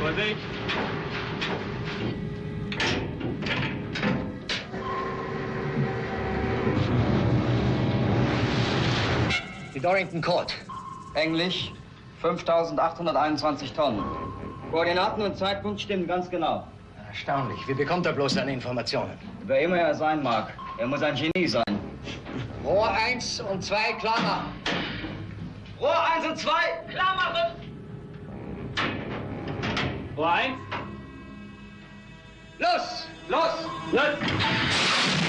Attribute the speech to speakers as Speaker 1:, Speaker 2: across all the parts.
Speaker 1: Levez.
Speaker 2: Die Dorrington Court.
Speaker 3: Englisch, 5821 Tonnen. Koordinaten und Zeitpunkt stimmen ganz genau.
Speaker 2: Erstaunlich. Wie bekommt er bloß seine Informationen?
Speaker 3: Wer immer er sein mag, er muss ein Genie sein.
Speaker 2: Rohr 1 und 2, Klammer.
Speaker 3: Rohr 1 und 2, Klammer.
Speaker 1: Rohr 1.
Speaker 3: Los! Los!
Speaker 1: Los!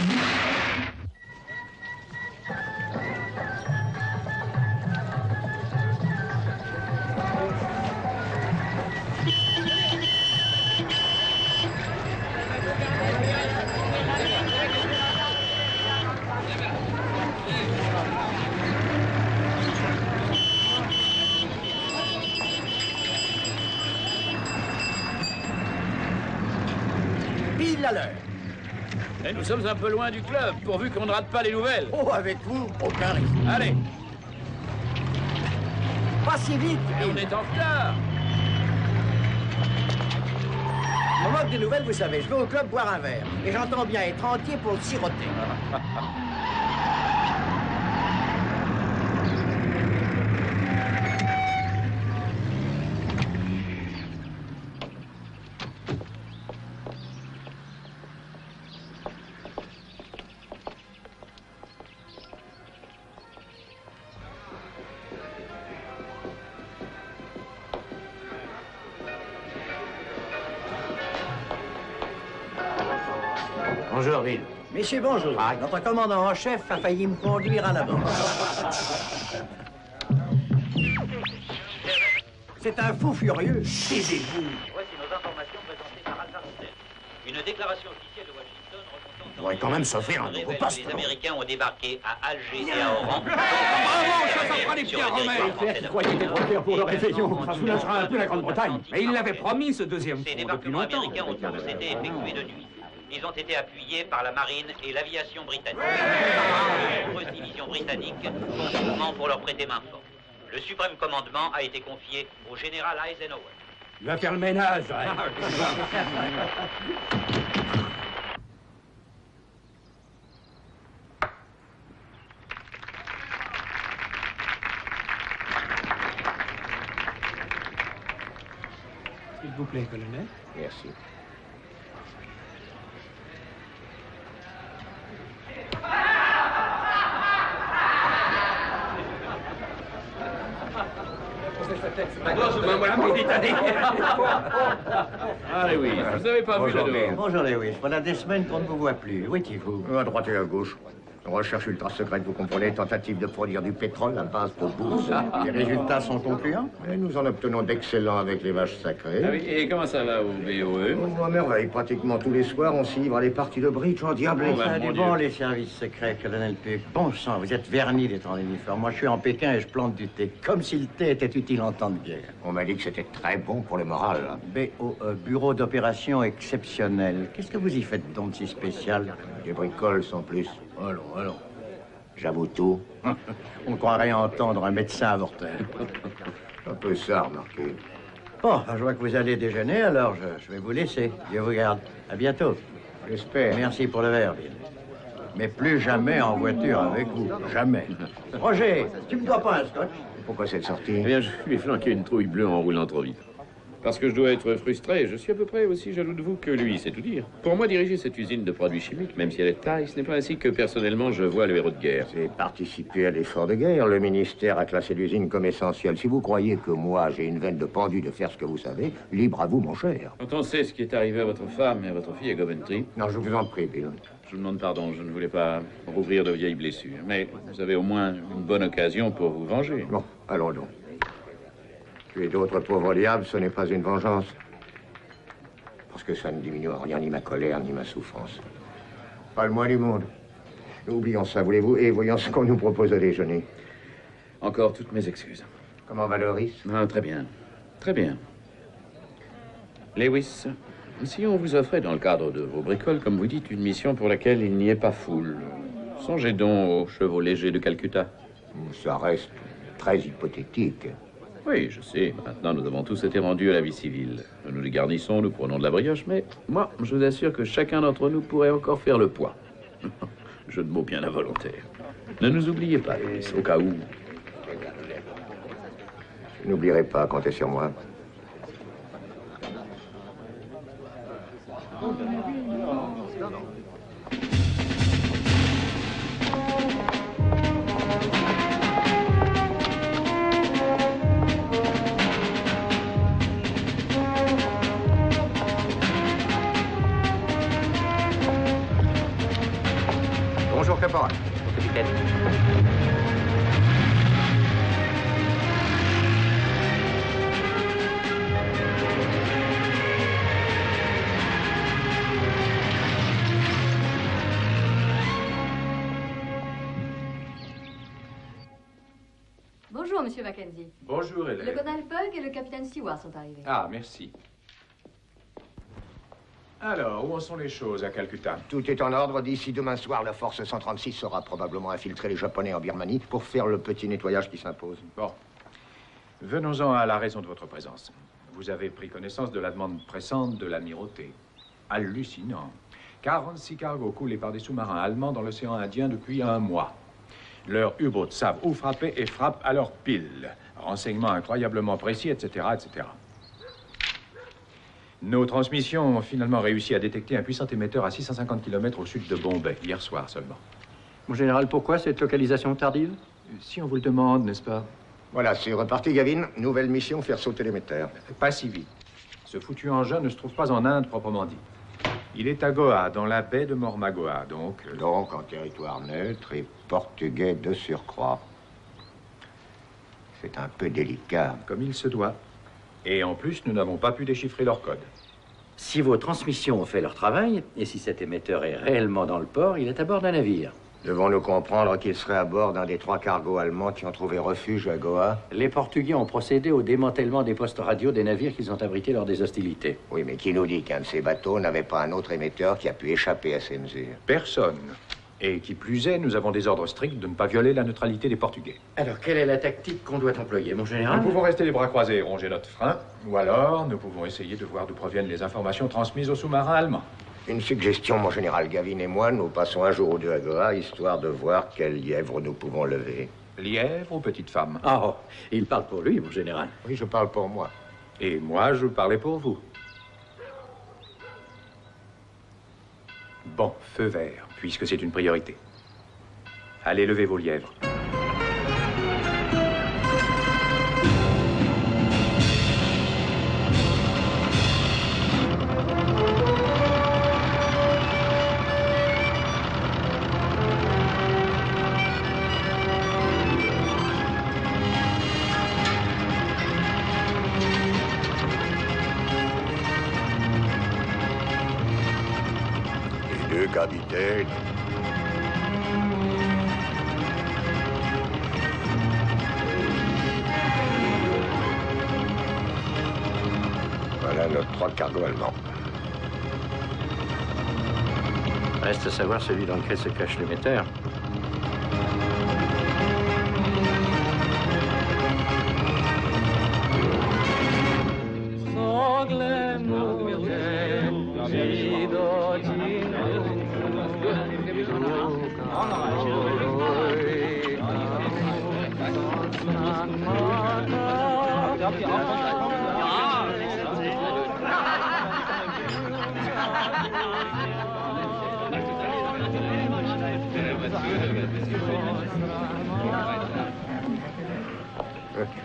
Speaker 2: Pile à l'heure.
Speaker 1: Et nous sommes un peu loin du club, pourvu qu'on ne rate pas les nouvelles.
Speaker 2: Oh, avec vous, aucun risque.
Speaker 1: Allez,
Speaker 2: Pas si vite.
Speaker 1: et on est en retard.
Speaker 2: Je me moque des nouvelles, vous savez. Je vais au club boire un verre. Et j'entends bien être entier pour le siroter.
Speaker 4: Bonjour, Bill.
Speaker 2: Messieurs, bonjour. Notre commandant en chef a failli me conduire en avant. C'est un fou furieux. Taisez-vous.
Speaker 5: Voici nos informations présentées par Alpha Rousset. Une déclaration officielle de Washington remontant...
Speaker 4: On pourrait quand même s'offrir un nouveau poste.
Speaker 5: Les Américains ont débarqué à Alger et à Oran.
Speaker 4: Bravo, ça s'en fera les pieds romains.
Speaker 6: Croyez qu'il est trop tard pour le réveillon. Ça soulagera un peu la Grande-Bretagne. Mais il l'avait promis, ce deuxième
Speaker 5: Ces
Speaker 6: front, depuis
Speaker 5: débarquements
Speaker 6: longtemps.
Speaker 5: américains ont tous été effectués de nuit. Ils ont été appuyés par la marine et l'aviation britannique. De nombreuses divisions britanniques font mouvement pour leur prêter main forte. Le suprême commandement a été confié au général Eisenhower.
Speaker 6: Il va faire le ménage.
Speaker 7: S'il vous plaît, colonel.
Speaker 4: Merci.
Speaker 1: Allez, oui, vous n'avez pas vu
Speaker 4: Bonjour,
Speaker 1: là
Speaker 4: Bill.
Speaker 2: Bonjour, Lewis. Voilà des semaines qu'on ne vous voit plus. Où étiez-vous?
Speaker 4: À droite et à gauche. Recherche ultra secrète, vous comprenez, tentative de produire du pétrole à base de bourse.
Speaker 2: Les résultats sont concluants?
Speaker 4: Et nous en obtenons d'excellents avec les vaches sacrées.
Speaker 1: Ah oui, et comment ça va au BOE?
Speaker 4: Oh, à merveille, pratiquement tous les soirs, on s'y livre à des parties de bridge en diablé.
Speaker 1: Oh, bah,
Speaker 2: Ça a
Speaker 1: mon
Speaker 2: du
Speaker 1: Dieu.
Speaker 2: bon, les services secrets, colonel Puck. Bon sang, vous êtes verni d'être en uniforme. Moi, je suis en Pékin et je plante du thé. Comme si le thé était utile en temps de guerre.
Speaker 4: On m'a dit que c'était très bon pour le moral.
Speaker 2: BOE, Bureau d'opération exceptionnel. Qu'est-ce que vous y faites donc de si spécial?
Speaker 4: Des bricoles sans plus.
Speaker 2: Allons.
Speaker 4: J'avoue tout.
Speaker 2: On croirait entendre un médecin avorteur.
Speaker 4: Un peu ça, remarquez.
Speaker 2: Bon, je vois que vous allez déjeuner, alors je vais vous laisser. Dieu vous garde. À bientôt.
Speaker 4: J'espère.
Speaker 2: Merci pour le verre, Bill. Mais plus jamais en voiture avec vous. Jamais. Roger, tu me dois pas un scotch?
Speaker 4: Pourquoi cette sortie?
Speaker 8: Eh bien, je lui ai flanqué une trouille bleue en roulant trop vite. Parce que je dois être frustré. Je suis à peu près aussi jaloux de vous que lui, c'est tout dire. Pour moi, diriger cette usine de produits chimiques, même si elle est taille, ce n'est pas ainsi que personnellement je vois le héros de guerre.
Speaker 4: C'est participer à l'effort de guerre. Le ministère a classé l'usine comme essentielle. Si vous croyez que moi, j'ai une veine de pendu de faire ce que vous savez, libre à vous, mon cher.
Speaker 8: Quand on sait ce qui est arrivé à votre femme et à votre fille à Coventry,
Speaker 4: Non, je vous en prie, Bill.
Speaker 8: je vous demande pardon, je ne voulais pas rouvrir de vieilles blessures. Mais vous avez au moins une bonne occasion pour vous venger.
Speaker 4: Bon, allons donc. Tuer d'autres pauvres diables, ce n'est pas une vengeance. Parce que ça ne diminue en rien ni ma colère, ni ma souffrance. Pas le moins du monde. Oublions ça, voulez-vous, et voyons ce qu'on nous propose à déjeuner.
Speaker 8: Encore toutes mes excuses.
Speaker 4: Comment va Loris?
Speaker 8: Ah, très bien. Très bien. Lewis, si on vous offrait dans le cadre de vos bricoles, comme vous dites, une mission pour laquelle il n'y ait pas foule, songez donc aux chevaux légers de Calcutta.
Speaker 4: Ça reste très hypothétique.
Speaker 8: Oui, je sais. Maintenant, nous avons tous été rendus à la vie civile. Nous nous dégarnissons, nous prenons de la brioche, mais moi, je vous assure que chacun d'entre nous pourrait encore faire le poids. Jeu de mots bien involontaire. Ne nous oubliez pas, Louis, au cas où.
Speaker 4: Je n'oublierai pas, comptez sur moi.
Speaker 7: Bonjour, caporal. Capitaine.
Speaker 9: Bonjour, Monsieur Mackenzie.
Speaker 6: Bonjour,
Speaker 9: Le
Speaker 6: Hélène.
Speaker 9: colonel Pug et le capitaine Stewart sont arrivés.
Speaker 6: Ah, merci. Alors, où en sont les choses à Calcutta?
Speaker 4: Tout est en ordre. D'ici demain soir, la force 136 saura probablement infiltrer les Japonais en Birmanie pour faire le petit nettoyage qui s'impose.
Speaker 6: Bon. Venons-en à la raison de votre présence. Vous avez pris connaissance de la demande pressante de l'amirauté. Hallucinant. 46 cargos coulés par des sous-marins allemands dans l'océan Indien depuis un mois. Leurs U-boats savent où frapper et frappent à leur pile. Renseignements incroyablement précis, etc., etc. Nos transmissions ont finalement réussi à détecter un puissant émetteur à 650 km au sud de Bombay, hier soir seulement.
Speaker 2: Mon général, pourquoi cette localisation tardive?
Speaker 6: Si on vous le demande, n'est-ce pas?
Speaker 4: Voilà, c'est reparti, Gavin. Nouvelle mission, faire sauter l'émetteur.
Speaker 6: Pas si vite. Ce foutu engin ne se trouve pas en Inde proprement dit. Il est à Goa, dans la baie de Mormagoa, donc...
Speaker 4: Donc, en territoire neutre et portugais de surcroît. C'est un peu délicat.
Speaker 6: Comme il se doit. Et en plus, nous n'avons pas pu déchiffrer leur code.
Speaker 2: Si vos transmissions ont fait leur travail, et si cet émetteur est réellement dans le port, il est à bord d'un navire.
Speaker 4: Devons-nous comprendre qu'il serait à bord d'un des 3 cargos allemands qui ont trouvé refuge à Goa?
Speaker 2: Les Portugais ont procédé au démantèlement des postes radio des navires qu'ils ont abrités lors des hostilités.
Speaker 4: Oui, mais qui nous dit qu'un de ces bateaux n'avait pas un autre émetteur qui a pu échapper à ces mesures?
Speaker 6: Personne. Et qui plus est, nous avons des ordres stricts de ne pas violer la neutralité des Portugais.
Speaker 2: Alors, quelle est la tactique qu'on doit employer, mon général?
Speaker 6: Nous pouvons rester les bras croisés et ronger notre frein, ou alors nous pouvons essayer de voir d'où proviennent les informations transmises aux sous-marins allemands.
Speaker 4: Une suggestion, mon général. Gavin et moi, nous passons un jour ou deux à Goa, histoire de voir quel lièvre nous pouvons lever.
Speaker 6: Lièvre ou petite femme?
Speaker 2: Oh, il parle pour lui, mon général.
Speaker 4: Oui, je parle pour moi.
Speaker 6: Et moi, je parlais pour vous. Bon, feu vert, puisque c'est une priorité. Allez, levez vos lièvres.
Speaker 4: Les deux capitaines. Voilà notre 3 cargos allemands.
Speaker 2: Reste à savoir celui dans lequel se cache l'émetteur.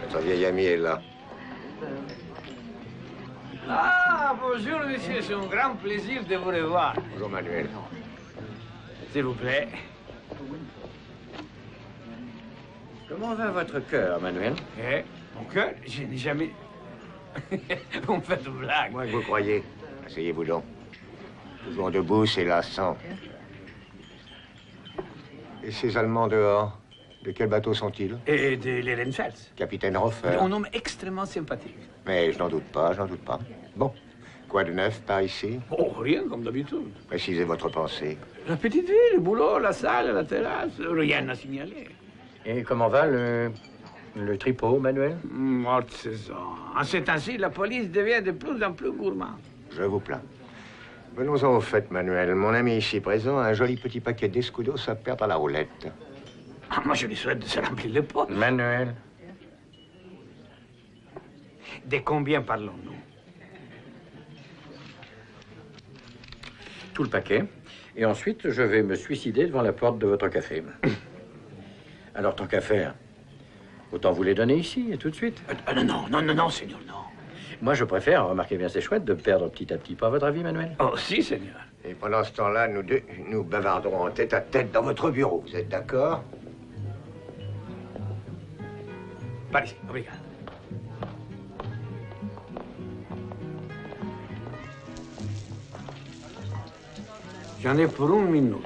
Speaker 4: Notre vieil ami est là.
Speaker 1: Ah, bonjour, monsieur. C'est un grand plaisir de vous revoir.
Speaker 4: Bonjour, Manuel.
Speaker 1: S'il vous plaît.
Speaker 2: Comment va votre cœur, Manuel?
Speaker 1: Eh, mon cœur, je n'ai jamais... Vous me faites de blague.
Speaker 4: Moi que vous croyez. Asseyez-vous donc. Toujours debout, c'est lassant. Et ces Allemands dehors, de quel bateau sont-ils?
Speaker 1: Et de l'Ehrenfels.
Speaker 4: Capitaine Hofer.
Speaker 1: Un homme extrêmement sympathique.
Speaker 4: Mais je n'en doute pas, je n'en doute pas. Bon. Quoi de neuf par ici?
Speaker 1: Oh, rien, comme d'habitude.
Speaker 4: Précisez votre pensée.
Speaker 1: La petite vie, le boulot, la salle, la terrasse, rien à signaler.
Speaker 2: Et comment va Le tripot, Manuel?
Speaker 1: Morte saison. En ces temps-ci, la police devient de plus en plus gourmande.
Speaker 4: Je vous plains. Venons-en au fait, Manuel. Mon ami ici présent a un joli petit paquet d'escudos à perdre à la roulette.
Speaker 1: Ah, moi, je lui souhaite de se remplir les poches.
Speaker 2: Manuel.
Speaker 1: De combien parlons-nous?
Speaker 2: Tout le paquet. Et ensuite, je vais me suicider devant la porte de votre café. Alors, tant qu'à faire, autant vous les donner ici, et tout de suite.
Speaker 1: Non, Seigneur, non.
Speaker 2: Moi, je préfère, remarquez bien, c'est chouette de perdre petit à petit. Pas votre avis, Manuel?
Speaker 1: Oh, si, Seigneur.
Speaker 4: Et pendant ce temps-là, nous deux, nous bavarderons en tête à tête dans votre bureau. Vous êtes d'accord?
Speaker 1: Par ici, obrigado. J'en ai pour 1 minute.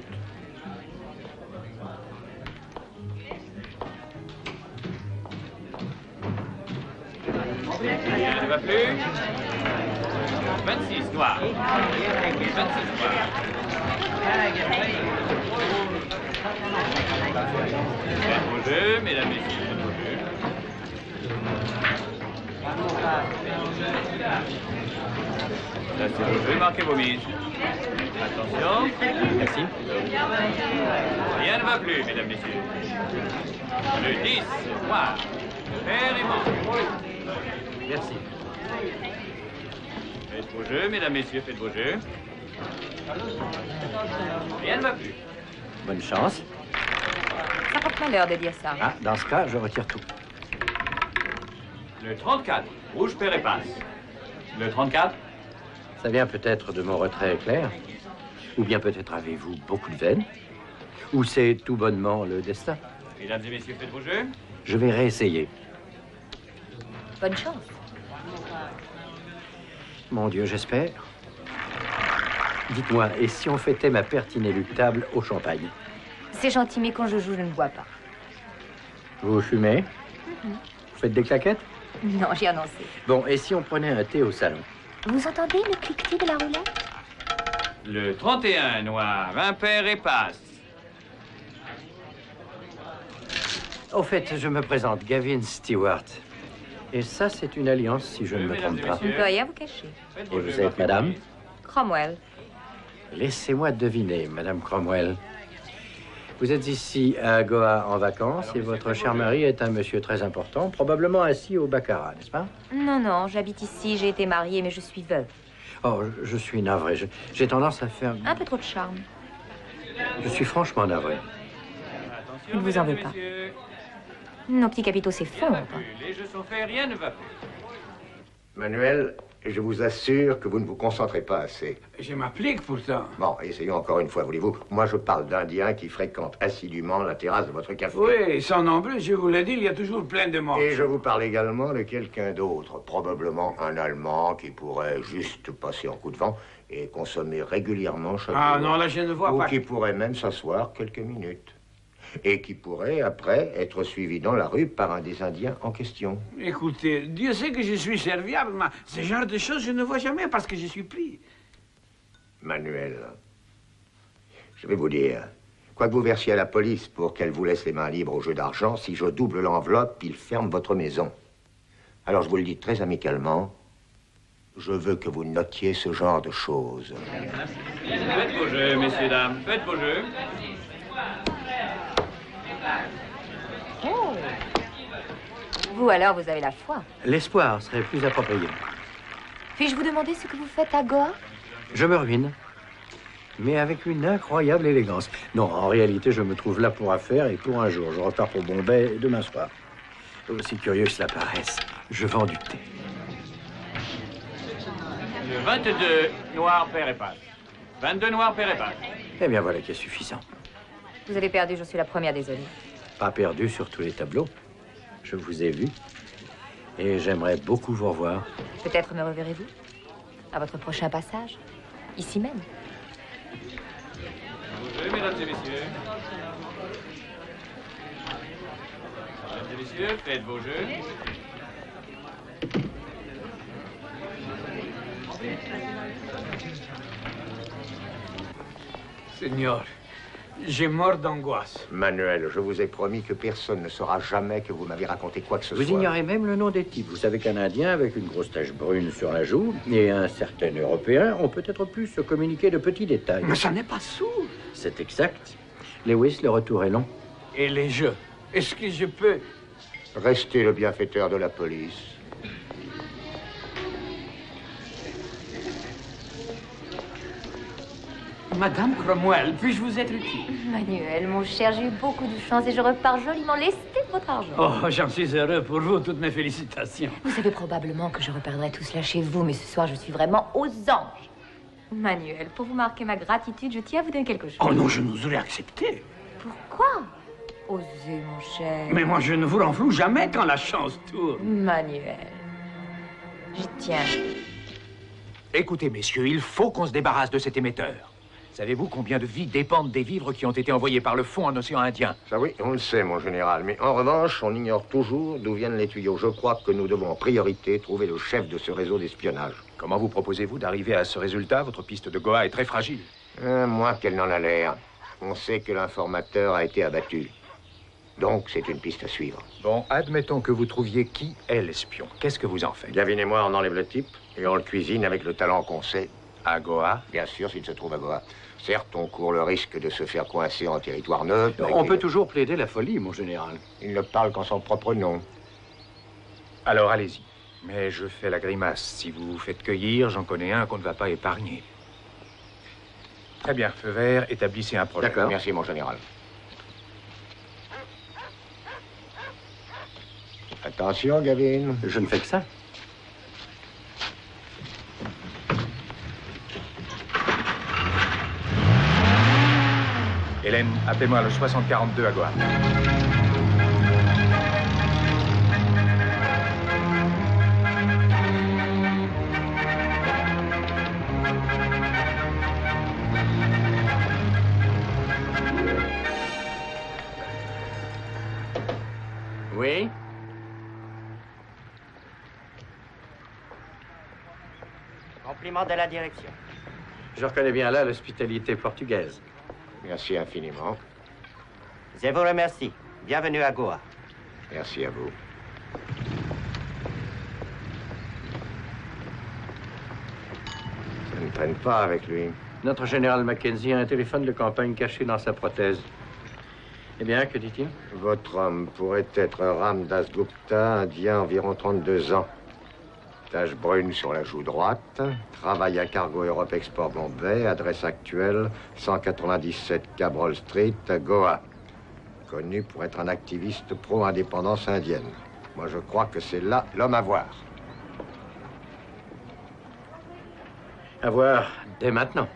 Speaker 5: Ça ne va plus. 26 noirs. 26 noirs. Faites vos jeux, mesdames, messieurs, faites vos jeux. Placez vos jeux, marquez vos mises. Attention.
Speaker 2: Merci.
Speaker 5: Rien ne va plus, mesdames, messieurs. Le 10, noir. Père et manche.
Speaker 2: Merci.
Speaker 5: Faites vos jeux, mesdames, messieurs, faites vos jeux. Rien ne va plus.
Speaker 2: Bonne chance.
Speaker 9: Ça porte malheur de dire ça.
Speaker 2: Ah, dans ce cas, je retire tout.
Speaker 5: Le 34, rouge, père et passe. Le 34,
Speaker 2: Ça vient peut-être de mon retrait clair. Ou bien peut-être avez-vous beaucoup de veine. Ou c'est tout bonnement le destin.
Speaker 5: mesdames et messieurs, faites vos jeux.
Speaker 2: Je vais réessayer.
Speaker 9: Bonne chance.
Speaker 2: Mon Dieu, j'espère. Dites-moi, et si on fêtait ma perte inéluctable au champagne?
Speaker 9: C'est gentil, mais quand je joue, je ne bois pas.
Speaker 2: Vous fumez? Vous faites des claquettes?
Speaker 9: Non, j'ai annoncé.
Speaker 2: Bon, et si on prenait un thé au salon?
Speaker 9: Vous entendez le cliquetis de la roulette?
Speaker 5: Le 31, noir, impair et passe.
Speaker 2: Au fait, je me présente, Gavin Stewart. Et ça, c'est une alliance, si je ne me trompe pas.
Speaker 9: On ne peut rien vous cacher.
Speaker 2: Et vous êtes madame?
Speaker 9: Cromwell.
Speaker 2: Laissez-moi deviner, madame Cromwell. Vous êtes ici à Goa en vacances et votre cher mari est un monsieur très important, probablement assis au baccarat, n'est-ce pas?
Speaker 9: Non, j'habite ici, j'ai été mariée, mais je suis veuve.
Speaker 2: Oh, je suis navré. J'ai tendance à faire...
Speaker 9: Un peu trop de charme.
Speaker 2: Je suis franchement navré.
Speaker 9: Je ne vous en veux pas. Nos petits capitaux s'effondrent.
Speaker 5: Les jeux sont faits, rien ne va plus.
Speaker 4: Manuel, je vous assure que vous ne vous concentrez pas assez.
Speaker 1: Je m'applique pourtant.
Speaker 4: Bon, essayons encore une fois, voulez-vous. Moi, je parle d'Indiens qui fréquentent assidûment la terrasse de votre café.
Speaker 1: Oui, ils sont nombreux, je vous l'ai dit, il y a toujours plein de morts.
Speaker 4: Et je vous parle également de quelqu'un d'autre, probablement un Allemand qui pourrait juste passer en coup de vent et consommer régulièrement chaque jour.
Speaker 1: Ah non, là, je ne vois
Speaker 4: Ou
Speaker 1: pas.
Speaker 4: qui pourrait même s'asseoir quelques minutes. Et qui pourrait, après, être suivi dans la rue par un des Indiens en question.
Speaker 1: Écoutez, Dieu sait que je suis serviable, mais ce genre de choses, je ne vois jamais parce que je suis pris.
Speaker 4: Manuel, je vais vous dire, quoi que vous versiez à la police pour qu'elle vous laisse les mains libres au jeu d'argent, si je double l'enveloppe, il ferme votre maison. Alors je vous le dis très amicalement, je veux que vous notiez ce genre de choses.
Speaker 5: Faites vos jeux, messieurs, dames, faites vos jeux.
Speaker 9: Oh. Vous alors, vous avez la foi.
Speaker 2: L'espoir serait plus approprié.
Speaker 9: Puis-je vous demander ce que vous faites à Goa?
Speaker 2: Je me ruine, mais avec une incroyable élégance. Non, en réalité, je me trouve là pour affaires et pour un jour. Je repars pour Bombay demain soir. Aussi curieux que cela paraisse, je vends du thé.
Speaker 5: Le 22, noir, père et passe. 22 noirs, père et passe.
Speaker 2: Eh bien, voilà qui est suffisant.
Speaker 9: Vous avez perdu, je suis la première désolée.
Speaker 2: Pas perdu sur tous les tableaux. Je vous ai vu. Et j'aimerais beaucoup vous revoir.
Speaker 9: Peut-être me reverrez-vous à votre prochain passage, ici même.
Speaker 5: Vos jeux, mesdames et messieurs. Mesdames et messieurs, faites vos jeux.
Speaker 1: Seigneur, J'ai mort d'angoisse.
Speaker 4: Manuel, je vous ai promis que personne ne saura jamais que vous m'avez raconté quoi que ce soit.
Speaker 2: Vous ignorez même le nom des types. Vous savez qu'un Indien avec une grosse tache brune sur la joue et un certain Européen ont peut-être pu se communiquer de petits détails.
Speaker 1: Mais ça n'est pas sourd.
Speaker 2: C'est exact. Lewis, le retour est long.
Speaker 1: Et les jeux? Est-ce que je peux...
Speaker 4: Restez le bienfaiteur de la police.
Speaker 1: Madame Cromwell, puis-je vous être utile?
Speaker 9: Manuel, mon cher, j'ai eu beaucoup de chance et je repars joliment lesté de votre argent.
Speaker 1: Oh, j'en suis heureux pour vous. Toutes mes félicitations.
Speaker 9: Vous savez probablement que je reperdrai tout cela chez vous, mais ce soir, je suis vraiment aux anges. Manuel, pour vous marquer ma gratitude, je tiens à vous donner quelque chose.
Speaker 1: Oh non, je n'oserais accepter.
Speaker 9: Pourquoi? Osez, mon cher.
Speaker 1: Mais moi, je ne vous renfloue jamais quand la chance tourne.
Speaker 9: Manuel, j'y tiens.
Speaker 6: Écoutez, messieurs, il faut qu'on se débarrasse de cet émetteur. Savez-vous combien de vies dépendent des vivres qui ont été envoyés par le fond en océan Indien?
Speaker 4: Ça oui, on le sait, mon général. Mais en revanche, on ignore toujours d'où viennent les tuyaux. Je crois que nous devons en priorité trouver le chef de ce réseau d'espionnage.
Speaker 6: Comment vous proposez-vous d'arriver à ce résultat? Votre piste de Goa est très fragile.
Speaker 4: Moins qu'elle n'en a l'air. On sait que l'informateur a été abattu. Donc, c'est une piste à suivre.
Speaker 6: Bon, admettons que vous trouviez qui est l'espion. Qu'est-ce que vous en faites?
Speaker 4: Gavin et moi, on enlève le type et on le cuisine avec le talent qu'on sait.
Speaker 6: À Goa?
Speaker 4: Bien sûr, s'il se trouve à Goa. Certes, on court le risque de se faire coincer en territoire neutre.
Speaker 2: On peut toujours plaider la folie, mon général.
Speaker 4: Il ne parle qu'en son propre nom.
Speaker 6: Alors, allez-y. Mais je fais la grimace. Si vous vous faites cueillir, j'en connais un qu'on ne va pas épargner. Très bien, feu vert, établissez un projet.
Speaker 4: D'accord. Merci, mon général. Attention, Gavin.
Speaker 2: Je ne fais que ça.
Speaker 6: Hélène, appelez-moi le 6042 à Goa.
Speaker 2: Oui?
Speaker 10: Compliment de la direction.
Speaker 2: Je reconnais bien là l'hospitalité portugaise.
Speaker 4: Merci infiniment.
Speaker 10: Je vous remercie. Bienvenue à Goa.
Speaker 4: Merci à vous. Ça ne traîne pas avec lui.
Speaker 2: Notre général Mackenzie a un téléphone de campagne caché dans sa prothèse. Eh bien, que dit-il?
Speaker 4: Votre homme pourrait être Ram Das Gupta, indien, environ 32 ans. Tache brune sur la joue droite. Travail à Cargo Europe Export Bombay. Adresse actuelle, 197 Cabral Street, Goa. Connu pour être un activiste pro-indépendance indienne. Moi, je crois que c'est là l'homme à voir.
Speaker 2: À voir dès maintenant.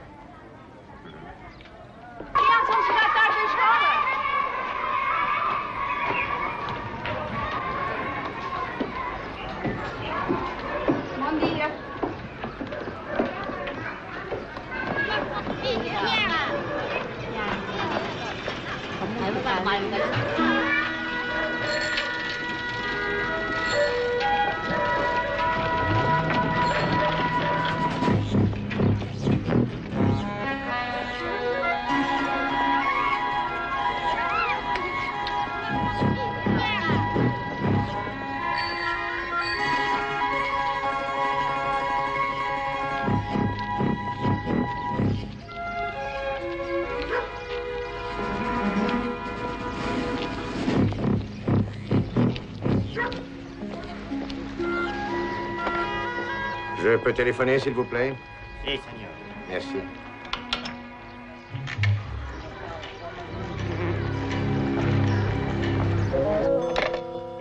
Speaker 4: Je peux téléphoner, s'il vous plaît?
Speaker 10: Si, Seigneur.
Speaker 4: Merci.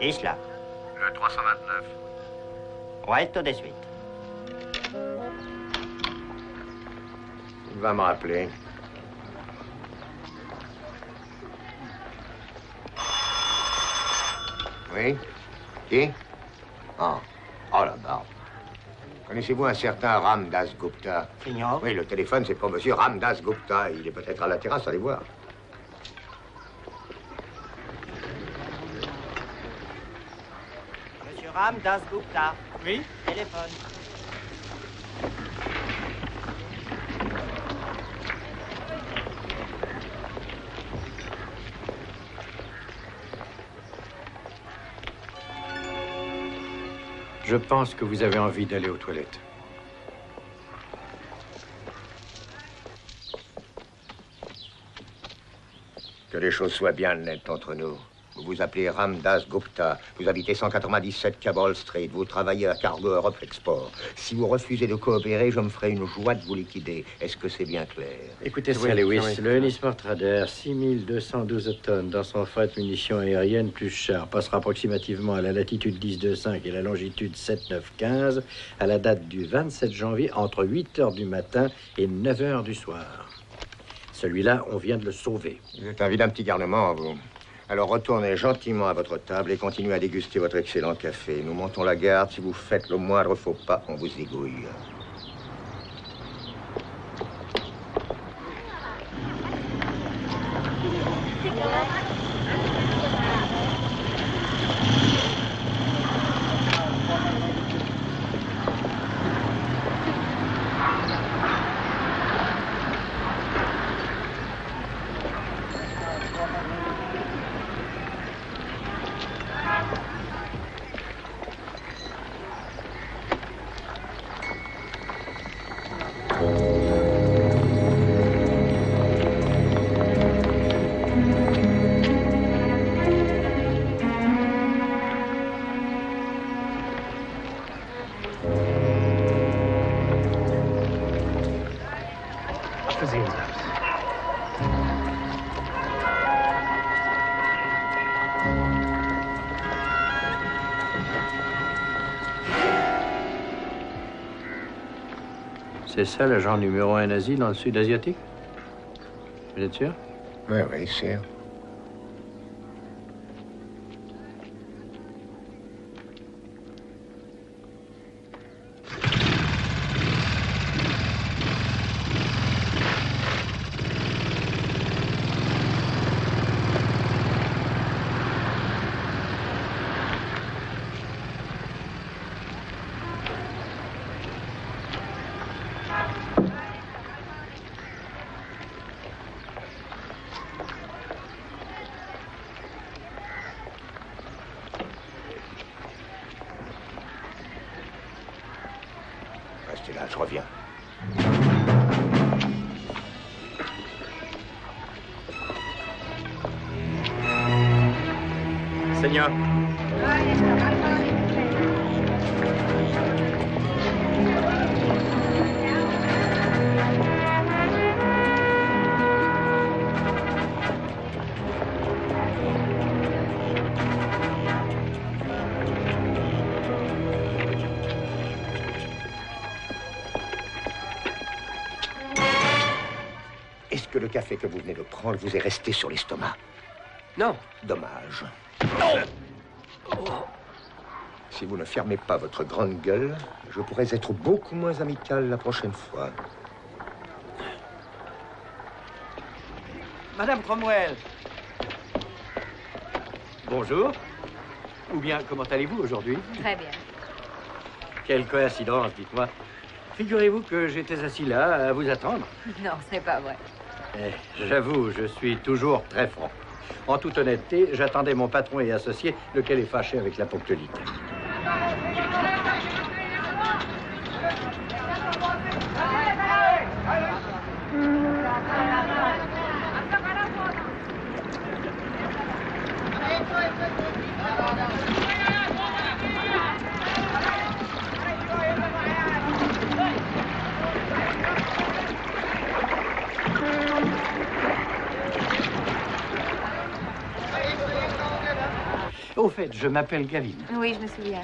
Speaker 10: Isla.
Speaker 4: Le 329.
Speaker 10: Ouais, tout de suite.
Speaker 4: Il va me rappeler. Oui? Qui? Ah. Oh, la barbe. Connaissez-vous un certain Ram Das Gupta?
Speaker 10: Signor?
Speaker 4: Oui, le téléphone, c'est pour monsieur Ram Das Gupta. Il est peut-être à la terrasse, allez voir.
Speaker 10: Monsieur Ram Das Gupta.
Speaker 3: Oui?
Speaker 10: Téléphone.
Speaker 2: Je pense que vous avez envie d'aller aux toilettes.
Speaker 4: Que les choses soient bien nettes entre nous. Vous vous appelez Ramdas Gupta. Vous habitez 197 Cabral Street. Vous travaillez à Cargo Europe Export. Si vous refusez de coopérer, je me ferai une joie de vous liquider. Est-ce que c'est bien clair?
Speaker 2: Écoutez, Sir Lewis, le Ennismore Trader, 6212 tonnes dans son fret munitions aériennes plus char, passera approximativement à la latitude 1025 et la longitude 7915 à la date du 27 janvier entre 8 h du matin et 9 h du soir. Celui-là, on vient de le sauver.
Speaker 4: Vous êtes un vilain petit garnement, vous. Alors retournez gentiment à votre table et continuez à déguster votre excellent café. Nous montons la garde. Si vous faites le moindre faux pas, on vous égouille.
Speaker 2: C'est ça l'agent numéro 1 nazi dans le sud asiatique? Vous êtes sûr?
Speaker 4: Oui, oui, sûr. Restez là, je reviens.
Speaker 2: Seigneur.
Speaker 4: Est-ce que le café que vous venez de prendre vous est resté sur l'estomac?
Speaker 7: Non.
Speaker 4: Dommage. Si vous ne fermez pas votre grande gueule, je pourrais être beaucoup moins amical la prochaine fois.
Speaker 2: Madame Cromwell. Bonjour. Ou bien, comment allez-vous aujourd'hui?
Speaker 9: Très bien.
Speaker 2: Quelle coïncidence, dites-moi. Figurez-vous que j'étais assis là, à vous attendre.
Speaker 9: Non, c'est pas vrai.
Speaker 2: J'avoue, je suis toujours très franc. En toute honnêteté, j'attendais mon patron et associé, lequel est fâché avec la ponctualité. Au fait, je m'appelle Gavin.
Speaker 9: Oui, je me souviens.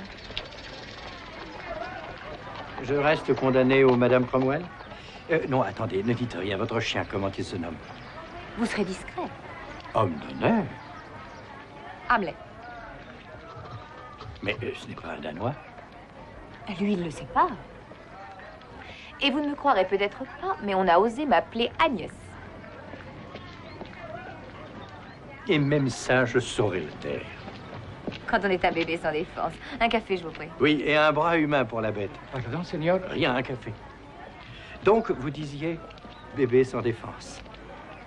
Speaker 2: Je reste condamné au Madame Cromwell? Non, attendez, ne dites rien. Votre chien, comment il se nomme?
Speaker 9: Vous serez discret.
Speaker 2: Homme d'honneur?
Speaker 9: Hamlet.
Speaker 2: Mais ce n'est pas un Danois.
Speaker 9: Lui, il ne le sait pas. Et vous ne me croirez peut-être pas, mais on a osé m'appeler Agnès.
Speaker 2: Et même ça, je saurais le taire.
Speaker 9: Quand on est un bébé sans défense. Un café, je vous prie.
Speaker 2: Oui, et un bras humain pour la bête.
Speaker 6: Pardon, Seigneur?
Speaker 2: Rien, un café. Donc, vous disiez bébé sans défense.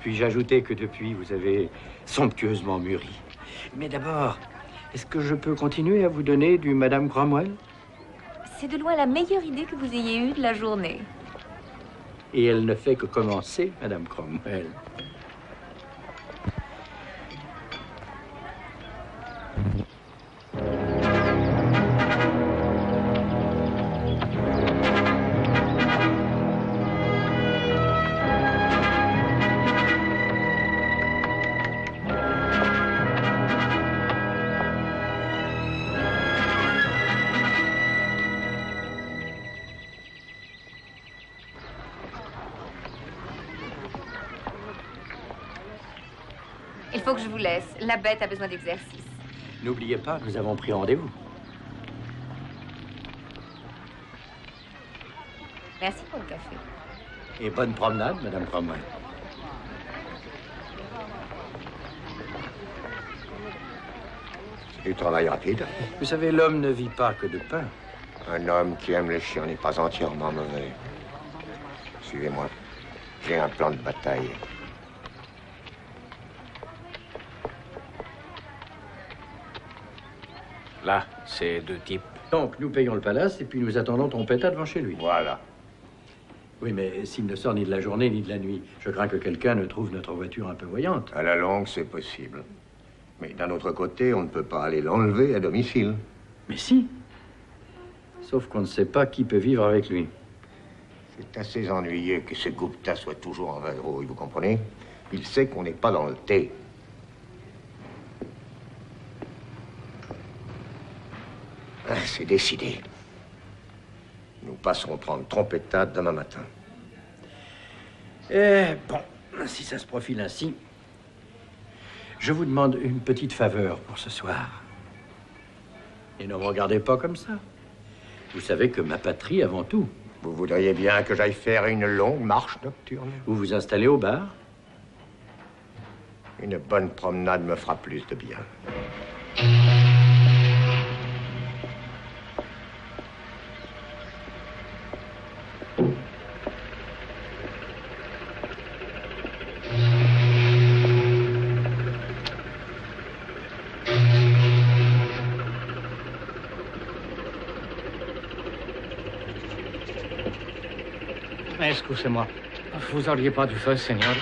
Speaker 2: Puis-je ajouter que depuis, vous avez somptueusement mûri. Mais d'abord, est-ce que je peux continuer à vous donner du Madame Cromwell?
Speaker 9: C'est de loin la meilleure idée que vous ayez eue de la journée.
Speaker 2: Et elle ne fait que commencer, Madame Cromwell.
Speaker 9: Il faut que je vous laisse. La bête a besoin d'exercice.
Speaker 2: N'oubliez pas, nous avons pris rendez-vous.
Speaker 9: Merci pour le café.
Speaker 2: Et bonne promenade, Madame Cromwell.
Speaker 4: C'est du travail rapide.
Speaker 2: Vous savez, l'homme ne vit pas que de pain.
Speaker 4: Un homme qui aime les chiens n'est pas entièrement mauvais. Suivez-moi. J'ai un plan de bataille.
Speaker 2: Là, c'est deux types. Donc, nous payons le palace et puis nous attendons Trompetta devant chez lui.
Speaker 4: Voilà.
Speaker 2: Oui, mais s'il ne sort ni de la journée ni de la nuit, je crains que quelqu'un ne trouve notre voiture un peu voyante.
Speaker 4: À la longue, c'est possible. Mais d'un autre côté, on ne peut pas aller l'enlever à domicile.
Speaker 2: Mais si. Sauf qu'on ne sait pas qui peut vivre avec lui.
Speaker 4: C'est assez ennuyeux que ce Gupta soit toujours en vadrouille, vous comprenez? Il sait qu'on n'est pas dans le thé. Ah, c'est décidé. Nous passerons prendre Trompetta demain matin.
Speaker 2: Eh, bon, si ça se profile ainsi, je vous demande une petite faveur pour ce soir. Et ne me regardez pas comme ça. Vous savez que ma patrie avant tout.
Speaker 4: Vous voudriez bien que j'aille faire une longue marche nocturne?
Speaker 2: Vous vous installez au bar?
Speaker 4: Une bonne promenade me fera plus de bien.
Speaker 11: Excusez-moi. Vous auriez pas du feu, Seigneur?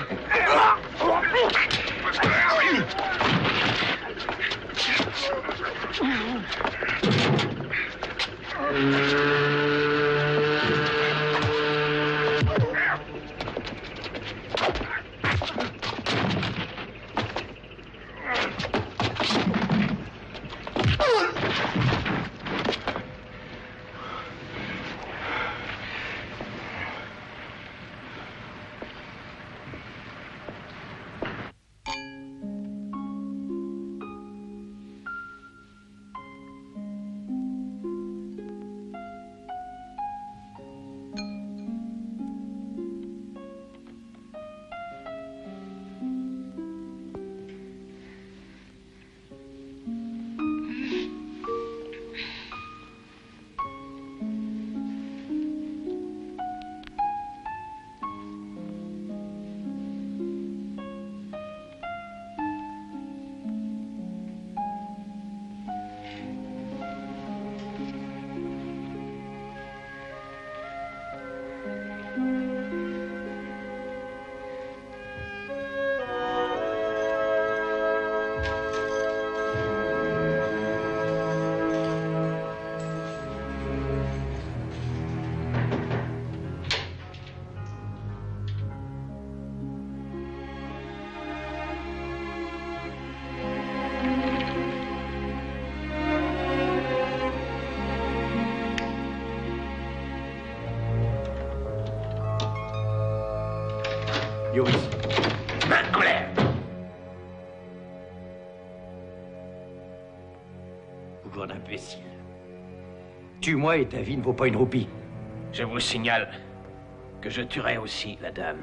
Speaker 2: Yoris. Main en l'air. Bougre d'imbécile. Tue-moi et ta vie ne vaut pas une roupie.
Speaker 1: Je vous signale que je tuerai aussi la dame.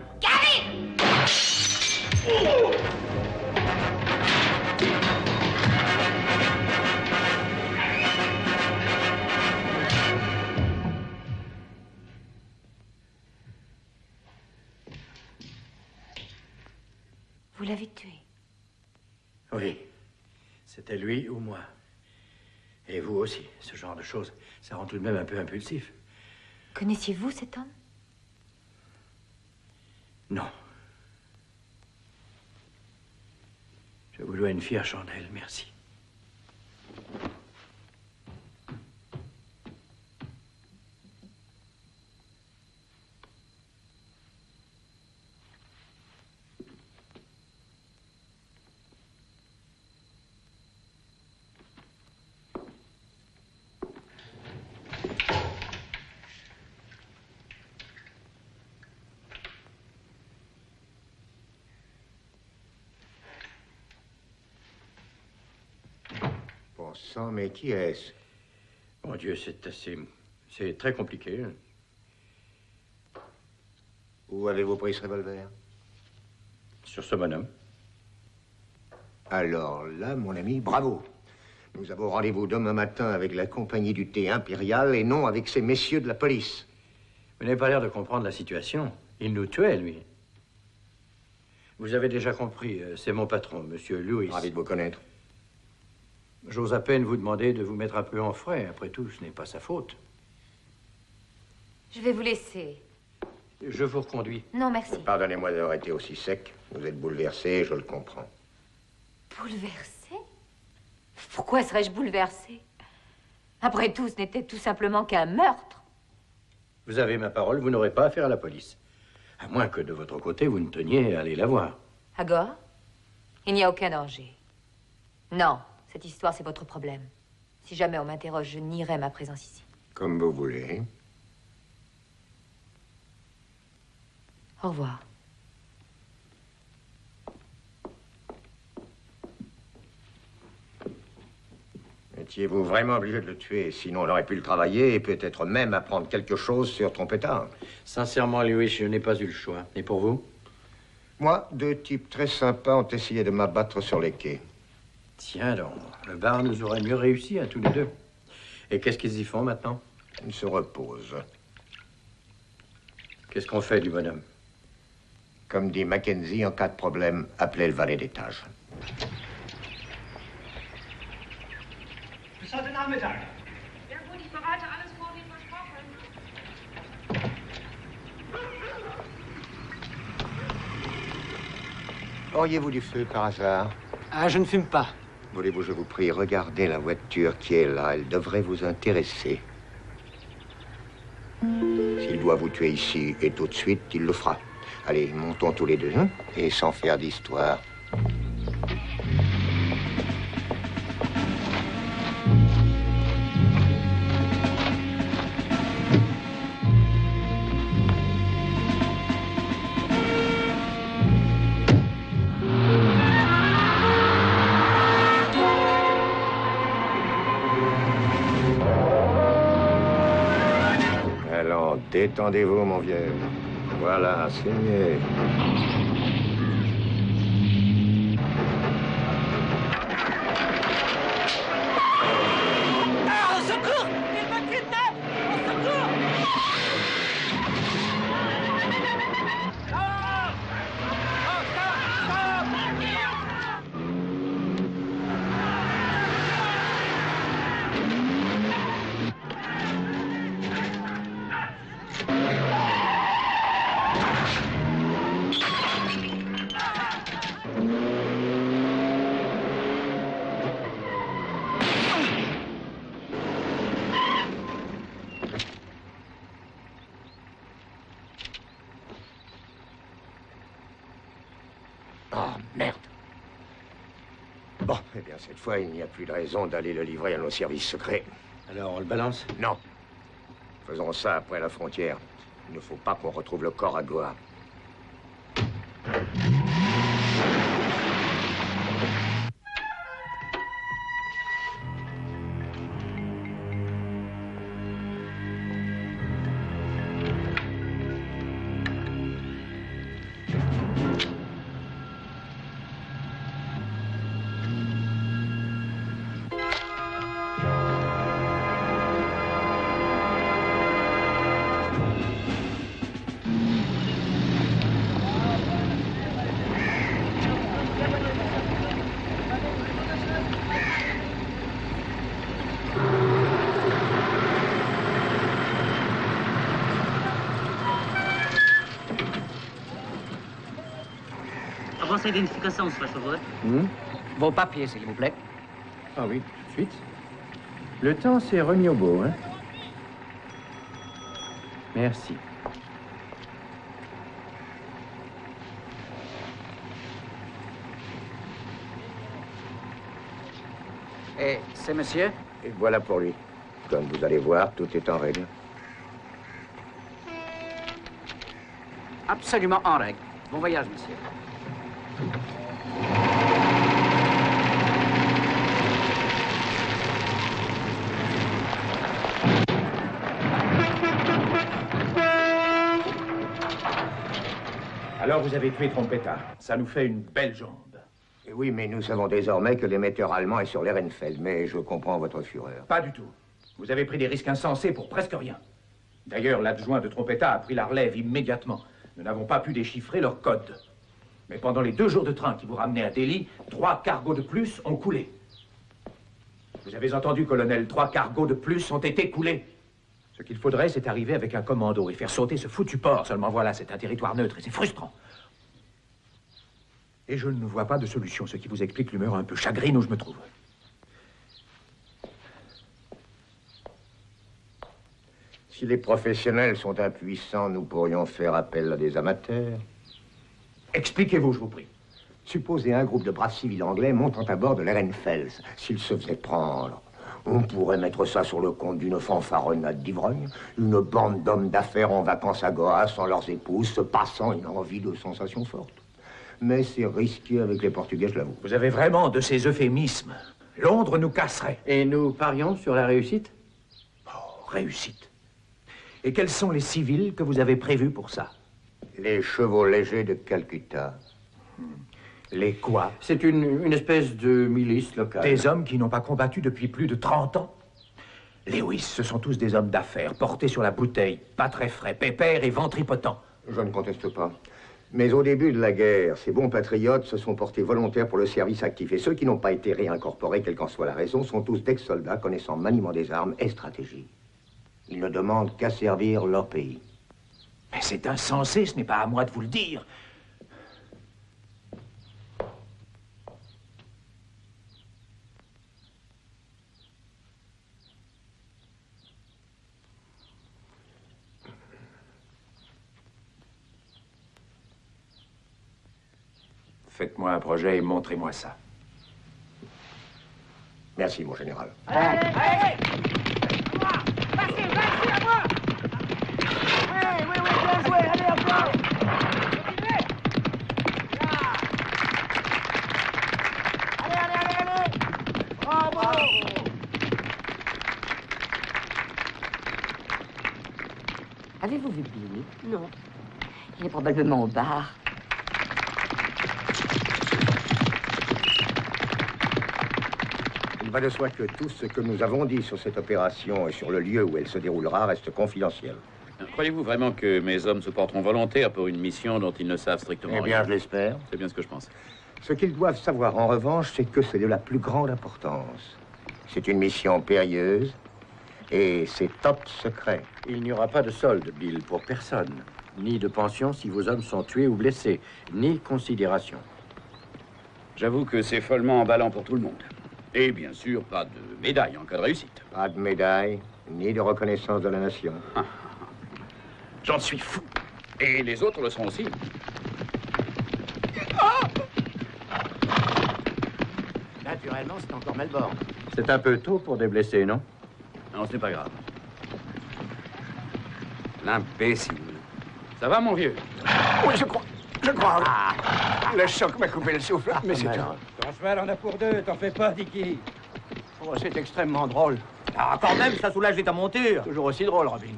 Speaker 9: Vous l'avez tué.
Speaker 2: Oui. C'était lui ou moi. Et vous aussi, ce genre de choses, ça rend tout de même un peu impulsif.
Speaker 9: Connaissiez-vous cet homme?
Speaker 2: Non. Je vous dois une fière chandelle, merci.
Speaker 4: Bon sang, mais qui est-ce?
Speaker 2: Mon Dieu, c'est très compliqué.
Speaker 4: Où avez-vous pris ce revolver?
Speaker 2: Sur ce bonhomme.
Speaker 4: Alors là, mon ami, bravo. Nous avons rendez-vous demain matin avec la compagnie du thé impérial et non avec ces messieurs de la police.
Speaker 2: Vous n'avez pas l'air de comprendre la situation. Il nous tuait, lui. Vous avez déjà compris, c'est mon patron, Monsieur Lewis.
Speaker 4: Ravi de vous connaître.
Speaker 2: J'ose à peine vous demander de vous mettre un peu en frais. Après tout, ce n'est pas sa faute.
Speaker 9: Je vais vous laisser.
Speaker 2: Je vous reconduis.
Speaker 9: Non, merci.
Speaker 4: Pardonnez-moi d'avoir été aussi sec. Vous êtes bouleversé, je le comprends.
Speaker 9: Bouleversée? Pourquoi serais-je bouleversée? Après tout, ce n'était tout simplement qu'un meurtre.
Speaker 2: Vous avez ma parole, vous n'aurez pas affaire à la police. À moins que de votre côté, vous ne teniez à aller la voir.
Speaker 9: Agor, il n'y a aucun danger. Non, cette histoire, c'est votre problème. Si jamais on m'interroge, je nierai ma présence ici.
Speaker 4: Comme vous voulez.
Speaker 9: Au revoir.
Speaker 4: Étiez-vous vraiment obligé de le tuer? Sinon, on aurait pu le travailler et peut-être même apprendre quelque chose sur Trompetta.
Speaker 2: Sincèrement, Lewis, je n'ai pas eu le choix. Et pour vous?
Speaker 4: Moi, deux types très sympas ont essayé de m'abattre sur les quais.
Speaker 2: Tiens donc, le bar nous aurait mieux réussi à tous les deux. Et qu'est-ce qu'ils y font maintenant?
Speaker 4: Ils se reposent.
Speaker 2: Qu'est-ce qu'on fait du bonhomme?
Speaker 4: Comme dit Mackenzie, en cas de problème, appelez le valet d'étage.
Speaker 3: Bis heute Nachmittag.
Speaker 12: Ja gut, ich bereite alles vor wie versprochen.
Speaker 4: Auriez-vous du feu par hasard?
Speaker 11: Ah, je ne fume pas.
Speaker 4: Voulez-vous, je vous prie, regarder la voiture qui est là. Elle devrait vous intéresser. S'il doit vous tuer ici et tout de suite, il le fera. Allez, montons tous les deux, hein, et sans faire d'histoire. Allons, détendez-vous, mon vieux. Voilà, c'est mieux.
Speaker 3: Ah, au secours! Il me kidnappe! Au secours! Ah! Oh,
Speaker 4: Oh, merde. Bon, eh bien, cette fois, il n'y a plus de raison d'aller le livrer à nos services secrets.
Speaker 2: Alors, on le balance?
Speaker 4: Non. Faisons ça après la frontière. Il ne faut pas qu'on retrouve le corps à Goa.
Speaker 11: votre identification, s'il vous plaît.
Speaker 13: Vos papiers, s'il vous plaît.
Speaker 2: Ah oui, tout de suite. Le temps s'est remis au beau, hein? Merci.
Speaker 13: Et c'est monsieur?
Speaker 4: Et voilà pour lui. Comme vous allez voir, tout est en règle.
Speaker 13: Absolument en règle. Bon voyage, monsieur.
Speaker 6: Alors vous avez tué Trompetta. Ça nous fait une belle jambe.
Speaker 4: Et oui, mais nous savons désormais que l'émetteur allemand est sur l'Ehrenfeld, mais je comprends votre fureur.
Speaker 6: Pas du tout. Vous avez pris des risques insensés pour presque rien. D'ailleurs, l'adjoint de Trompetta a pris la relève immédiatement. Nous n'avons pas pu déchiffrer leur code. Mais pendant les 2 jours de train qui vous ramenaient à Delhi, 3 cargos de plus ont coulé. Vous avez entendu, colonel, 3 cargos de plus ont été coulés. Ce qu'il faudrait, c'est arriver avec un commando et faire sauter ce foutu port. Seulement voilà, c'est un territoire neutre et c'est frustrant. Et je ne vois pas de solution, ce qui vous explique l'humeur un peu chagrine où je me trouve.
Speaker 4: Si les professionnels sont impuissants, nous pourrions faire appel à des amateurs.
Speaker 6: Expliquez-vous, je vous prie.
Speaker 4: Supposez un groupe de braves civils anglais montant à bord de l'Ehrenfels. S'ils se faisaient prendre, on pourrait mettre ça sur le compte d'une fanfaronnade d'ivrogne. Une bande d'hommes d'affaires en vacances à Goa sans leurs épouses, se passant une envie de sensations fortes. Mais c'est risqué avec les Portugais, je l'avoue.
Speaker 6: Vous avez vraiment de ces euphémismes. Londres nous casserait.
Speaker 2: Et nous parions sur la réussite?
Speaker 6: Oh, réussite. Et quels sont les civils que vous avez prévus pour ça?
Speaker 4: Les chevaux légers de Calcutta.
Speaker 6: Les quoi?
Speaker 2: C'est une espèce de milice locale.
Speaker 6: Des hommes qui n'ont pas combattu depuis plus de 30 ans? Lewis, ce sont tous des hommes d'affaires, portés sur la bouteille, pas très frais, pépères et ventripotents.
Speaker 4: Je ne conteste pas. Mais au début de la guerre, ces bons patriotes se sont portés volontaires pour le service actif. Et ceux qui n'ont pas été réincorporés, quelle qu'en soit la raison, sont tous d'ex-soldats connaissant maniement des armes et stratégie. Ils ne demandent qu'à servir leur pays.
Speaker 6: Mais c'est insensé, ce n'est pas à moi de vous le dire. Faites-moi un projet et montrez-moi ça.
Speaker 4: Merci, mon général.
Speaker 12: Allez, allez! À moi! Passez, à moi! Oui, bien joué, allez, encore! Continuez! Allez! Bravo!
Speaker 9: Avez-vous vu Billy? Non. Il est probablement au bar.
Speaker 4: Il va de soi que tout ce que nous avons dit sur cette opération et sur le lieu où elle se déroulera reste confidentiel.
Speaker 8: Croyez-vous vraiment que mes hommes se porteront volontaires pour une mission dont ils ne savent strictement rien?
Speaker 4: Eh bien, je l'espère.
Speaker 8: C'est bien ce que je pense.
Speaker 4: Ce qu'ils doivent savoir, en revanche, c'est que c'est de la plus grande importance. C'est une mission périlleuse et c'est top secret.
Speaker 2: Il n'y aura pas de solde, Bill, pour personne. Ni de pension si vos hommes sont tués ou blessés, ni considération.
Speaker 8: J'avoue que c'est follement emballant pour tout le monde. Et bien sûr, pas de médaille en cas de réussite.
Speaker 4: Pas de médaille, ni de reconnaissance de la nation.
Speaker 8: J'en suis fou. Et les autres le sont aussi.
Speaker 2: Naturellement, c'est encore Melbourne. C'est un peu tôt pour des blessés, non?
Speaker 8: Non, ce n'est pas grave. L'imbécile. Ça va, mon vieux?
Speaker 1: Oui, je crois. Le choc m'a coupé le souffle, mais c'est tout.
Speaker 11: Ton cheval en a pour deux, t'en fais pas, Dicky.
Speaker 1: Oh, c'est extrêmement drôle.
Speaker 11: Ah, quand même, ça soulage ta monture.
Speaker 1: Toujours aussi drôle, Robin.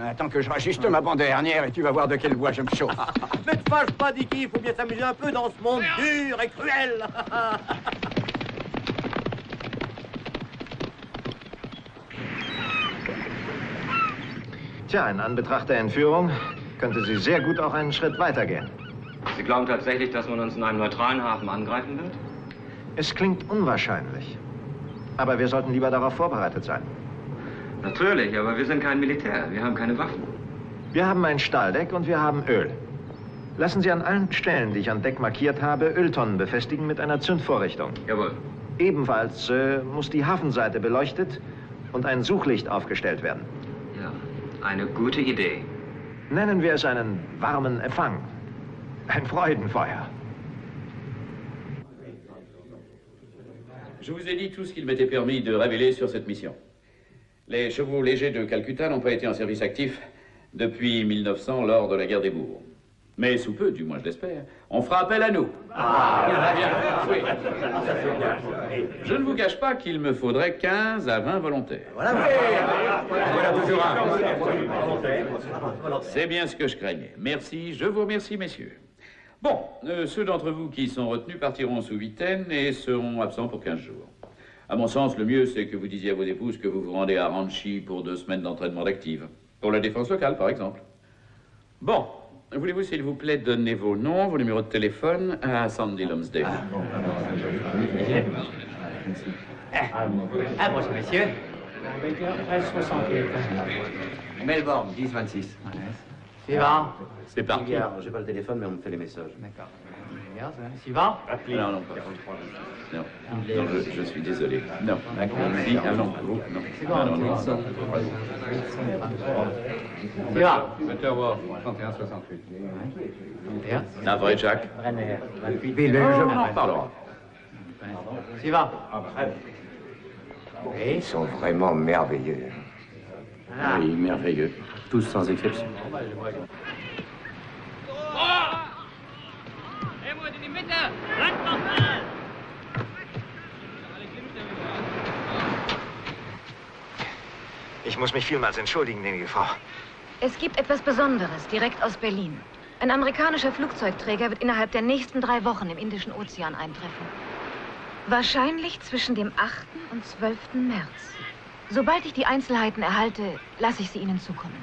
Speaker 1: Attends que je rajuste ma bande dernière et tu vas voir de quelle voie je me chauffe.
Speaker 11: Mais te fâche pas, Dicky, il faut bien s'amuser un peu dans ce monde dur et cruel.
Speaker 14: Tja, in Anbetracht der Entführung könnte sie sehr gut auch einen Schritt weitergehen.
Speaker 15: Sie glauben tatsächlich, dass man uns in einem neutralen Hafen angreifen wird?
Speaker 14: Es klingt unwahrscheinlich. Aber wir sollten lieber darauf vorbereitet sein.
Speaker 15: Natürlich, aber wir sind kein Militär. Wir haben keine Waffen.
Speaker 14: Wir haben ein Stahldeck und wir haben Öl. Lassen Sie an allen Stellen, die ich an Deck markiert habe, Öltonnen befestigen mit einer Zündvorrichtung.
Speaker 8: Jawohl.
Speaker 14: Ebenfalls muss die Hafenseite beleuchtet und ein Suchlicht aufgestellt werden.
Speaker 15: Ja, eine gute Idee.
Speaker 14: Nennen wir es einen warmen Empfang. Ein Freudenfeuer.
Speaker 8: Je vous ai dit tout ce qu'il m'était permis de révéler sur cette mission. Les chevaux légers de Calcutta n'ont pas été en service actif depuis 1900 lors de la guerre des bourgs. Mais sous peu, du moins je l'espère, on fera appel à nous. Oui. Je ne vous cache pas qu'il me faudrait 15 à 20 volontaires. C'est bien ce que je craignais. Merci, je vous remercie, messieurs. Bon, ceux d'entre vous qui sont retenus partiront sous huitaine et seront absents pour 15 jours. À mon sens, le mieux, c'est que vous disiez à vos épouses que vous vous rendez à Ranchi pour 2 semaines d'entraînement d'active. Pour la défense locale, par exemple. Bon. Voulez-vous, s'il vous plaît, donner vos noms, vos numéros de téléphone à Sandy Lumsdale?
Speaker 13: Bonjour, messieurs. Melbourne, 1026. Suivant.
Speaker 8: C'est parti.
Speaker 10: J'ai pas le téléphone, mais on me fait les messages.
Speaker 13: D'accord. Suivant.
Speaker 8: Non, non, pas. Non, non, je suis désolé. Non, si, ah non, vous, non.
Speaker 13: C'est bon,
Speaker 8: non, non.
Speaker 13: Suivant.
Speaker 15: 3168.
Speaker 8: Navré, Jack.
Speaker 13: Bill,
Speaker 8: On en reparlera.
Speaker 13: Suivant.
Speaker 4: Ils sont vraiment merveilleux.
Speaker 2: Oui, merveilleux. Tous sans exception.
Speaker 14: Ich muss mich vielmals entschuldigen, gnädige Frau.
Speaker 16: Es gibt etwas Besonderes, direkt aus Berlin. Ein amerikanischer Flugzeugträger wird innerhalb der nächsten 3 Wochen im Indischen Ozean eintreffen. Wahrscheinlich zwischen dem 8. und 12. März. Sobald ich die Einzelheiten erhalte, lasse ich sie Ihnen zukommen.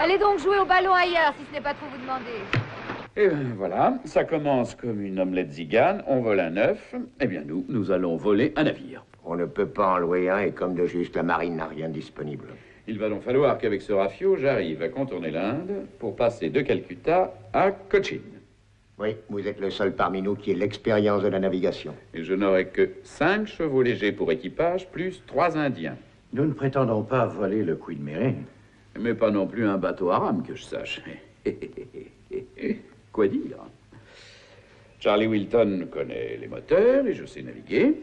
Speaker 9: Allez donc jouer au ballon ailleurs, si ce n'est pas trop vous demander.
Speaker 8: Et bien voilà, ça commence comme une omelette zigane, on vole un œuf. Eh bien nous allons voler un navire.
Speaker 4: On ne peut pas en louer un et comme de juste, la marine n'a rien disponible.
Speaker 8: Il va donc falloir qu'avec ce rafio, j'arrive à contourner l'Inde pour passer de Calcutta à Cochin.
Speaker 4: Oui, vous êtes le seul parmi nous qui ait l'expérience de la navigation.
Speaker 8: Et je n'aurai que 5 chevaux légers pour équipage, plus 3 Indiens.
Speaker 2: Nous ne prétendons pas voler le Queen Mary.
Speaker 8: Mais pas non plus un bateau haram, que je sache. Quoi dire? Charlie Wilton connaît les moteurs et je sais naviguer.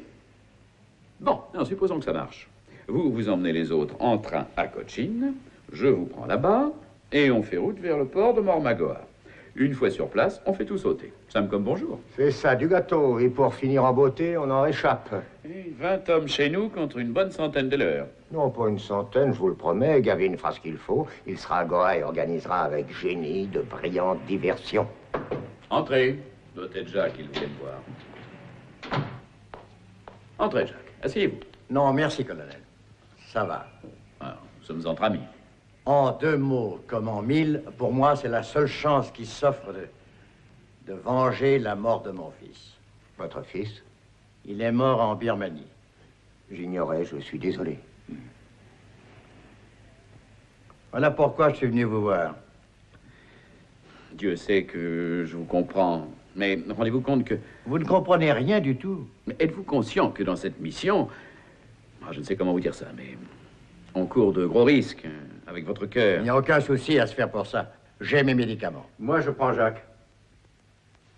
Speaker 8: Bon, alors, supposons que ça marche. Vous emmenez les autres en train à Cochin, je vous prends là-bas, et on fait route vers le port de Mormagoa. Une fois sur place, on fait tout sauter. Ça me comme bonjour.
Speaker 4: C'est ça, du gâteau. Et pour finir en beauté, on en réchappe.
Speaker 8: Et 20 hommes chez nous contre une bonne centaine de leurs.
Speaker 4: Non, pas une centaine, je vous le promets. Gavin fera ce qu'il faut. Il sera à Goa et organisera avec génie de brillantes diversions.
Speaker 8: Entrez. Doit être Jacques, il voulait me voir. Entrez, Jacques. Asseyez-vous.
Speaker 2: Non, merci, colonel. Ça va.
Speaker 8: Alors, nous sommes entre amis.
Speaker 2: En 2 mots, comme en 1000, pour moi, c'est la seule chance qui s'offre de venger la mort de mon fils.
Speaker 4: Votre fils?
Speaker 2: Il est mort en Birmanie.
Speaker 4: J'ignorais, je suis désolé.
Speaker 2: Voilà pourquoi je suis venu vous voir.
Speaker 8: Dieu sait que je vous comprends, mais rendez-vous compte que...
Speaker 2: Vous ne comprenez rien du tout.
Speaker 8: Mais êtes-vous conscient que dans cette mission, je ne sais comment vous dire ça, mais on court de gros risques avec votre cœur.
Speaker 2: Il n'y a aucun souci à se faire pour ça. J'ai mes médicaments. Moi, je prends Jacques.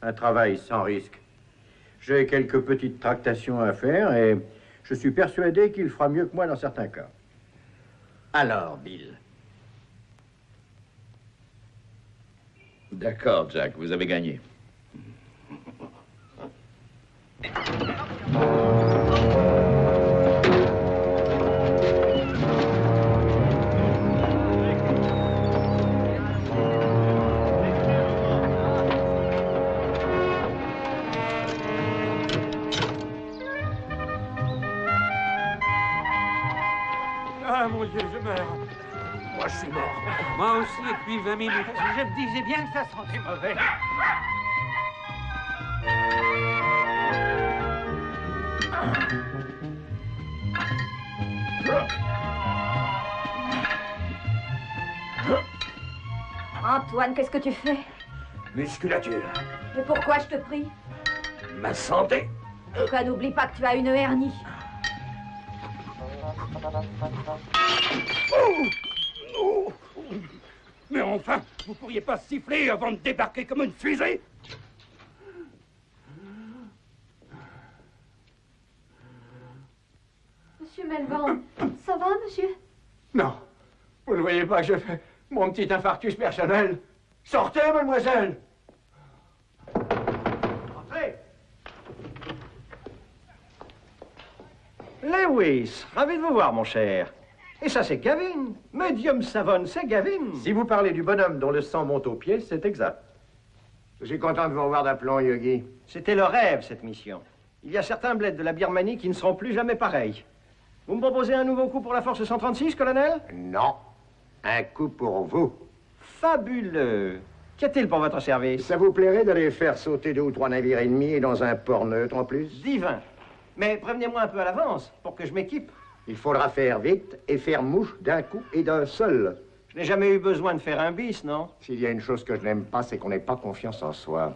Speaker 2: Un travail sans risque. J'ai quelques petites tractations à faire et je suis persuadé qu'il fera mieux que moi dans certains cas. Alors, Bill.
Speaker 8: D'accord, Jack, vous avez gagné.
Speaker 1: Ah, mon Dieu, je meurs. Moi, je suis mort. Moi aussi, depuis 20 minutes. Je me disais bien que ça sentait mauvais.
Speaker 9: Antoine, qu'est-ce que tu fais?
Speaker 11: Musculature.
Speaker 9: Mais pourquoi, je te prie?
Speaker 11: Ma santé.
Speaker 9: En tout cas, n'oublie pas que tu as une hernie.
Speaker 11: Oh! Mais enfin, vous pourriez pas siffler avant de débarquer comme une fusée?
Speaker 9: Monsieur Melbourne, ça va, monsieur?
Speaker 2: Non. Vous ne voyez pas que je fais mon petit infarctus personnel? Sortez, mademoiselle! Entrez! Lewis, ravi de vous voir, mon cher. Et ça, c'est Gavin. Medium Savon, c'est Gavin. Si vous parlez du bonhomme dont le sang monte aux pieds, c'est exact.
Speaker 4: Je suis content de vous revoir d'aplomb, Yogi.
Speaker 2: C'était le rêve, cette mission. Il y a certains bleds de la Birmanie qui ne seront plus jamais pareils. Vous me proposez un nouveau coup pour la Force 136, colonel?
Speaker 4: Non. Un coup pour vous.
Speaker 2: Fabuleux. Qu'y a-t-il pour votre service?
Speaker 4: Ça vous plairait d'aller faire sauter 2 ou 3 navires ennemis et dans un port neutre en plus?
Speaker 2: Divin. Mais prévenez-moi un peu à l'avance pour que je m'équipe.
Speaker 4: Il faudra faire vite et faire mouche d'un coup et d'un seul.
Speaker 2: Je n'ai jamais eu besoin de faire un bis, non?
Speaker 4: S'il y a une chose que je n'aime pas, c'est qu'on n'ait pas confiance en soi.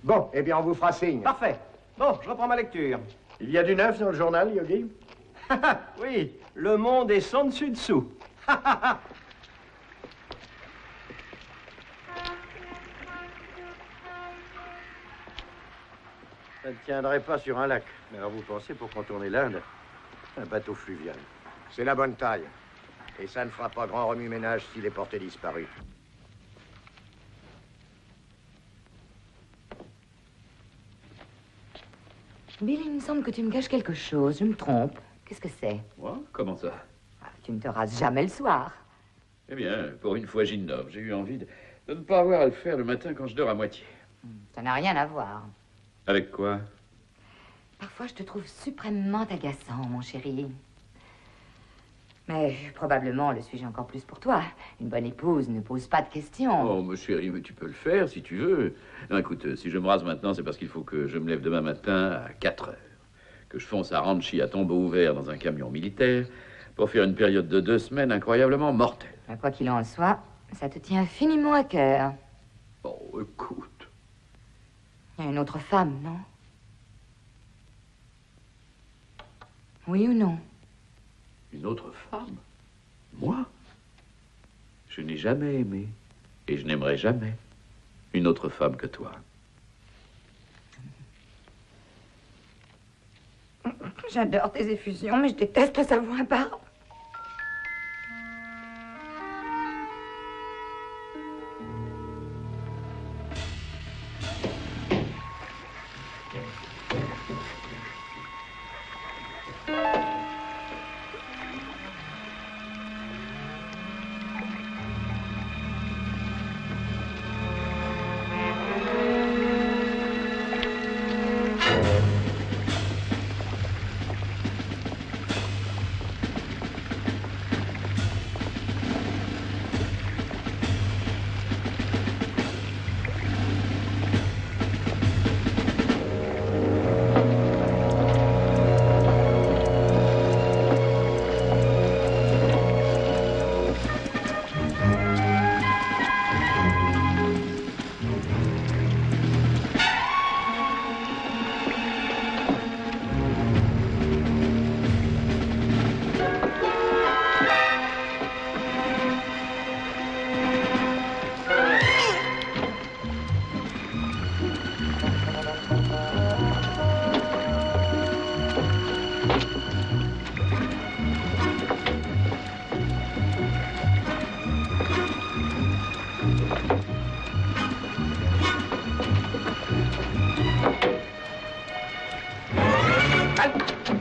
Speaker 4: Bon, eh bien, on vous fera signe.
Speaker 2: Parfait. Bon, je reprends ma lecture.
Speaker 4: Il y a du neuf dans le journal, Yogi?
Speaker 2: Oui, le monde est sans dessus dessous.
Speaker 17: Ça ne tiendrait pas sur un lac. Mais alors vous pensez, pour contourner l'Inde, un bateau fluvial.
Speaker 4: C'est la bonne taille. Et ça ne fera pas grand remue-ménage s'il est porté disparu.
Speaker 9: Bill, il me semble que tu me caches quelque chose. Je me trompe. Qu'est-ce que c'est?
Speaker 8: Moi? Comment ça?
Speaker 9: Tu ne te rases jamais le soir.
Speaker 8: Eh bien, pour une fois, j'innove. J'ai eu envie de ne pas avoir à le faire le matin quand je dors à moitié.
Speaker 9: Ça n'a rien à voir.
Speaker 8: Avec quoi?
Speaker 9: Parfois, je te trouve suprêmement agaçant, mon chéri. Mais probablement le suis-je encore plus pour toi. Une bonne épouse ne pose pas de questions.
Speaker 8: Oh, ma chérie, mais tu peux le faire si tu veux. Non, écoute, si je me rase maintenant, c'est parce qu'il faut que je me lève demain matin à 4 heures. Que je fonce à Ranchi à tombeau ouvert dans un camion militaire pour faire une période de 2 semaines incroyablement mortelle.
Speaker 9: Quoi qu'il en soit, ça te tient infiniment à cœur.
Speaker 8: Oh, écoute.
Speaker 9: Il y a une autre femme, non? Oui ou non?
Speaker 8: Une autre femme? Moi? Je n'ai jamais aimé, et je n'aimerai jamais, une autre femme que toi.
Speaker 9: J'adore tes effusions, mais je déteste sa voix barbe.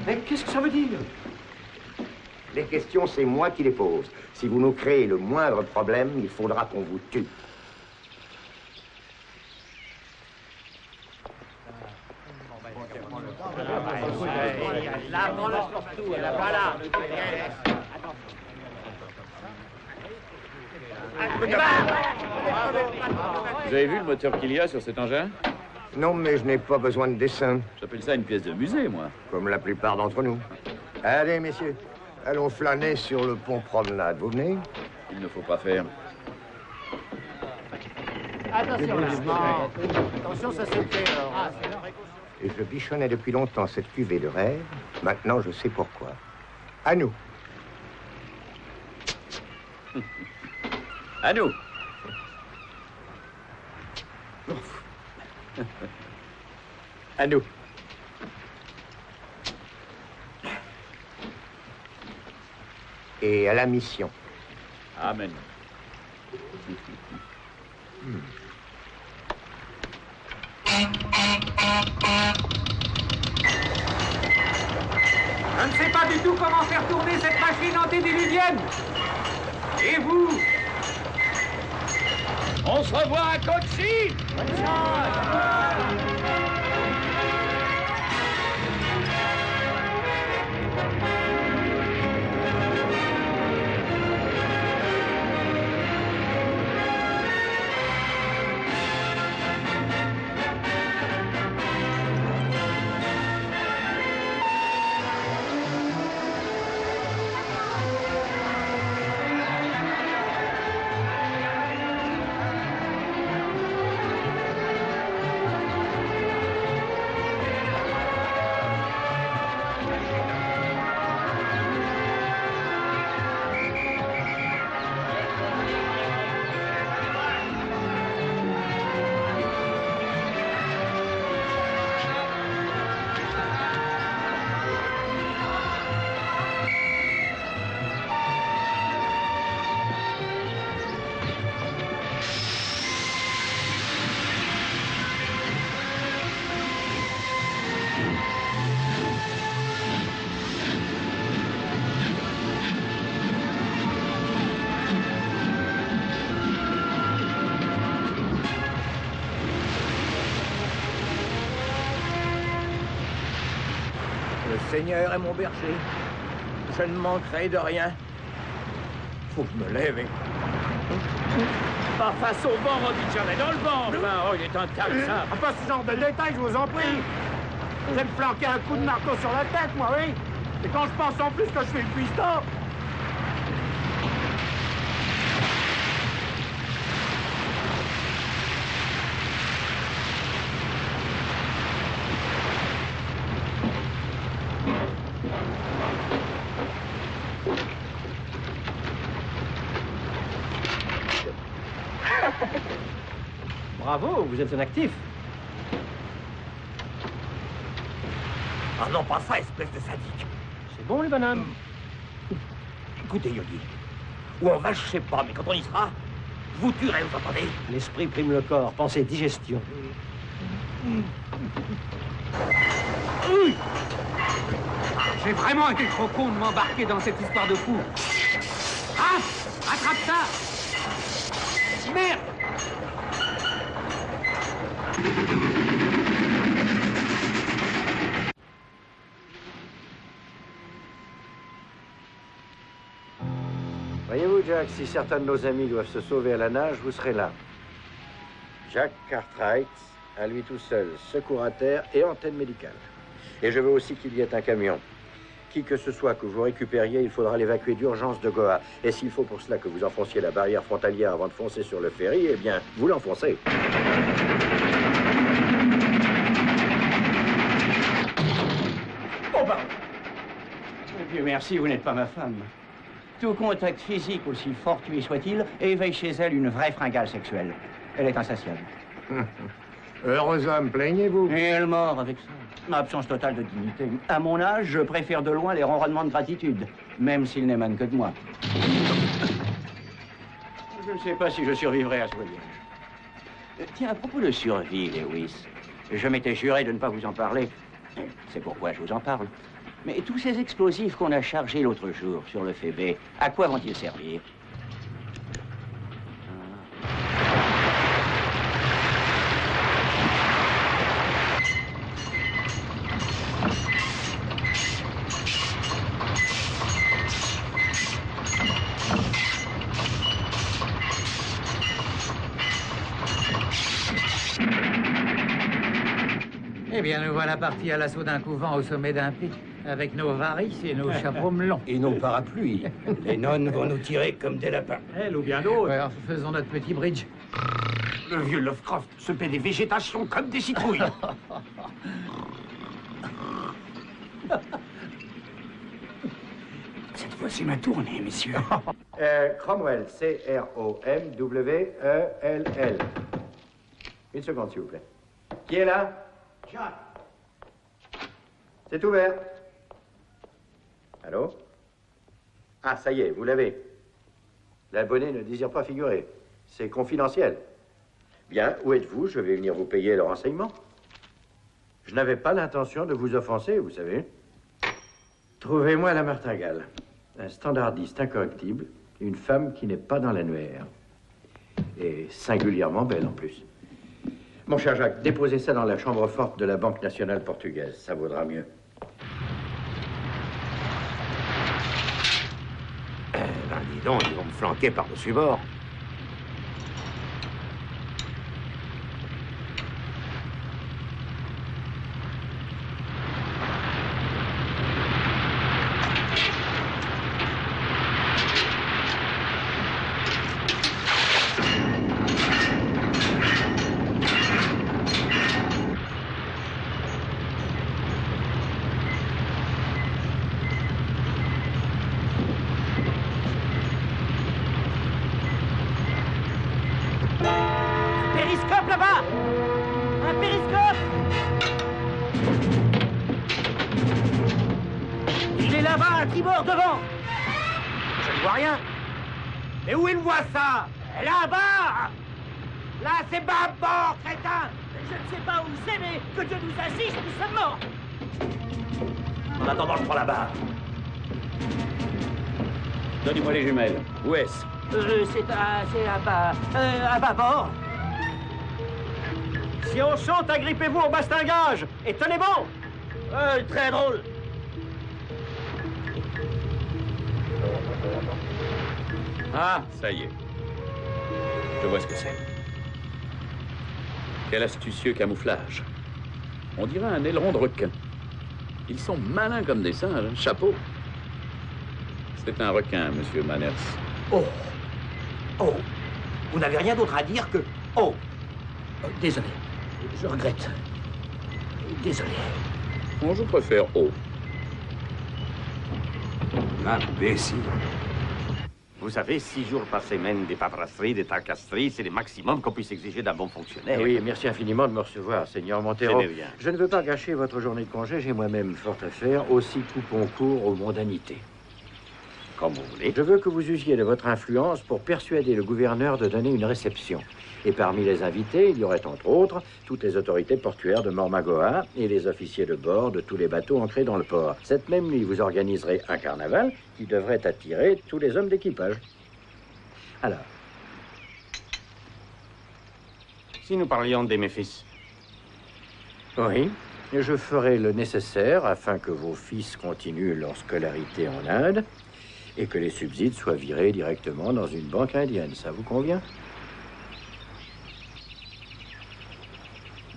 Speaker 4: Mais qu'est-ce que ça veut dire? Les questions, c'est moi qui les pose. Si vous nous créez le moindre problème, il faudra qu'on vous tue.
Speaker 11: Là, prends-le surtout, là, voilà.
Speaker 8: Vous avez vu le moteur qu'il y a sur cet engin?
Speaker 4: Non, mais je n'ai pas besoin de dessin.
Speaker 8: J'appelle ça une pièce de musée, moi.
Speaker 4: Comme la plupart d'entre nous. Allez, messieurs, allons flâner sur le pont promenade. Vous venez?
Speaker 8: Il ne faut pas faire.
Speaker 13: Attention là. Attention, ça se fait.
Speaker 4: Et je bichonnais depuis longtemps cette cuvée de rêve. Maintenant, je sais pourquoi. À nous.
Speaker 17: À nous. À nous.
Speaker 4: Et à la mission.
Speaker 6: Amen.
Speaker 1: Je ne sais pas du tout comment faire tourner cette machine antédiluvienne. Et vous?
Speaker 6: On se revoit à Kochi.
Speaker 2: Le Seigneur est mon berger. Je ne manquerai de rien. Faut que je me lève et...
Speaker 6: Pas face au vent, on dit jamais dans le vent. Enfin, oh, il est un tas ça.
Speaker 11: Pas ce genre de détails, je vous en prie. Vous allez me flanquer un coup de marteau sur la tête, moi, oui. Et quand je pense en plus que je fais le cuistot.
Speaker 2: Bravo, vous êtes un actif.
Speaker 11: Ah non, pas ça, espèce de sadique.
Speaker 2: C'est bon, les bananes.
Speaker 11: Écoutez, Yogi, où on va, je sais pas, mais quand on y sera, je vous tuerai, vous entendez?
Speaker 2: L'esprit prime le corps, pensez digestion.
Speaker 1: J'ai vraiment été trop con de m'embarquer dans cette histoire de fou. Ah! Attrape ça! Merde!
Speaker 17: Voyez-vous, Jack, si certains de nos amis doivent se sauver à la nage, vous serez là. Jack Cartwright, à lui tout seul, secours à terre et antenne médicale. Et je veux aussi qu'il y ait un camion. Qui que ce soit que vous récupériez, il faudra l'évacuer d'urgence de Goa. Et s'il faut pour cela que vous enfonciez la barrière frontalière avant de foncer sur le ferry, eh bien, vous l'enfoncez.
Speaker 13: Oh, pardon. Dieu merci, vous n'êtes pas ma femme. Tout contact physique, aussi fortuit soit-il, éveille chez elle une vraie fringale sexuelle. Elle est insatiable.
Speaker 4: Heureux homme, plaignez-vous.
Speaker 13: Et elle mord avec ça. Absence totale de dignité. À mon âge, je préfère de loin les ronronnements de gratitude, même s'ils n'émanent que de moi. Je ne sais pas si je survivrai à ce voyage. Tiens, à propos de survie, Lewis, je m'étais juré de ne pas vous en parler. C'est pourquoi je vous en parle. Mais tous ces explosifs qu'on a chargés l'autre jour sur le Phébé, à quoi vont-ils servir?
Speaker 18: Eh bien, nous voilà partis à l'assaut d'un couvent au sommet d'un pic, avec nos varices et nos chapeaux melons.
Speaker 11: Et nos parapluies. Les nonnes vont nous tirer comme des lapins.
Speaker 18: Elle ou bien d'autres. Ouais, faisons notre petit bridge.
Speaker 11: Le vieux Lovecraft se paie des végétations comme des citrouilles. Cette fois, c'est ma tournée, messieurs.
Speaker 2: Cromwell, C-R-O-M-W-E-L-L. Une seconde, s'il vous plaît. Qui est là?
Speaker 11: Jack.
Speaker 2: C'est ouvert. Allô? Ah, ça y est, vous l'avez. L'abonné ne désire pas figurer. C'est confidentiel. Bien, où êtes-vous? Je vais venir vous payer le renseignement. Je n'avais pas l'intention de vous offenser, vous savez. Trouvez-moi la martingale. Un standardiste incorruptible, une femme qui n'est pas dans l'annuaire. Et singulièrement belle, en plus. Mon cher Jacques, déposez ça dans la chambre forte de la Banque nationale portugaise. Ça vaudra mieux.
Speaker 4: Ben, dis donc, ils vont me flanquer par-dessus bord.
Speaker 12: Périscope là-bas! Un périscope! Il est là-bas, à tribord devant! Je ne vois rien. Mais où il voit ça? Là-bas! Là, c'est bâbord, crétin! Je ne sais pas où c'est, mais que Dieu nous assiste, nous sommes morts!
Speaker 11: En attendant, je prends la barre.
Speaker 13: Donnez-moi les jumelles. Où est-ce?
Speaker 12: C'est à bâbord. Si on chante, agrippez-vous au bastingage et tenez bon. Très drôle.
Speaker 8: Ah, ça y est. Je vois ce que c'est. Quel astucieux camouflage. On dirait un aileron de requin. Ils sont malins comme des singes, hein. Chapeau. C'est un requin, monsieur Manners.
Speaker 11: Oh! Oh! Vous n'avez rien d'autre à dire que... Oh! Désolé. Je regrette. Désolé.
Speaker 8: Bon, je préfère O.
Speaker 4: Imbécile.
Speaker 10: Vous savez, 6 jours par semaine des paperasseries, des tracasseries, c'est le maximum qu'on puisse exiger d'un bon fonctionnaire.
Speaker 2: Oui, merci infiniment de me recevoir, Seigneur Montero.
Speaker 10: C'est bien.
Speaker 2: Je ne veux pas gâcher votre journée de congé, j'ai moi-même fort à faire, aussi coupons court aux mondanités.
Speaker 10: Comme vous voulez.
Speaker 2: Je veux que vous usiez de votre influence pour persuader le gouverneur de donner une réception. Et parmi les invités, il y aurait entre autres toutes les autorités portuaires de Mormagoa et les officiers de bord de tous les bateaux ancrés dans le port. Cette même nuit, vous organiserez un carnaval qui devrait attirer tous les hommes d'équipage. Alors,
Speaker 10: si nous parlions de mes fils.
Speaker 2: oui, je ferai le nécessaire afin que vos fils continuent leur scolarité en Inde et que les subsides soient virés directement dans une banque indienne. Ça vous convient?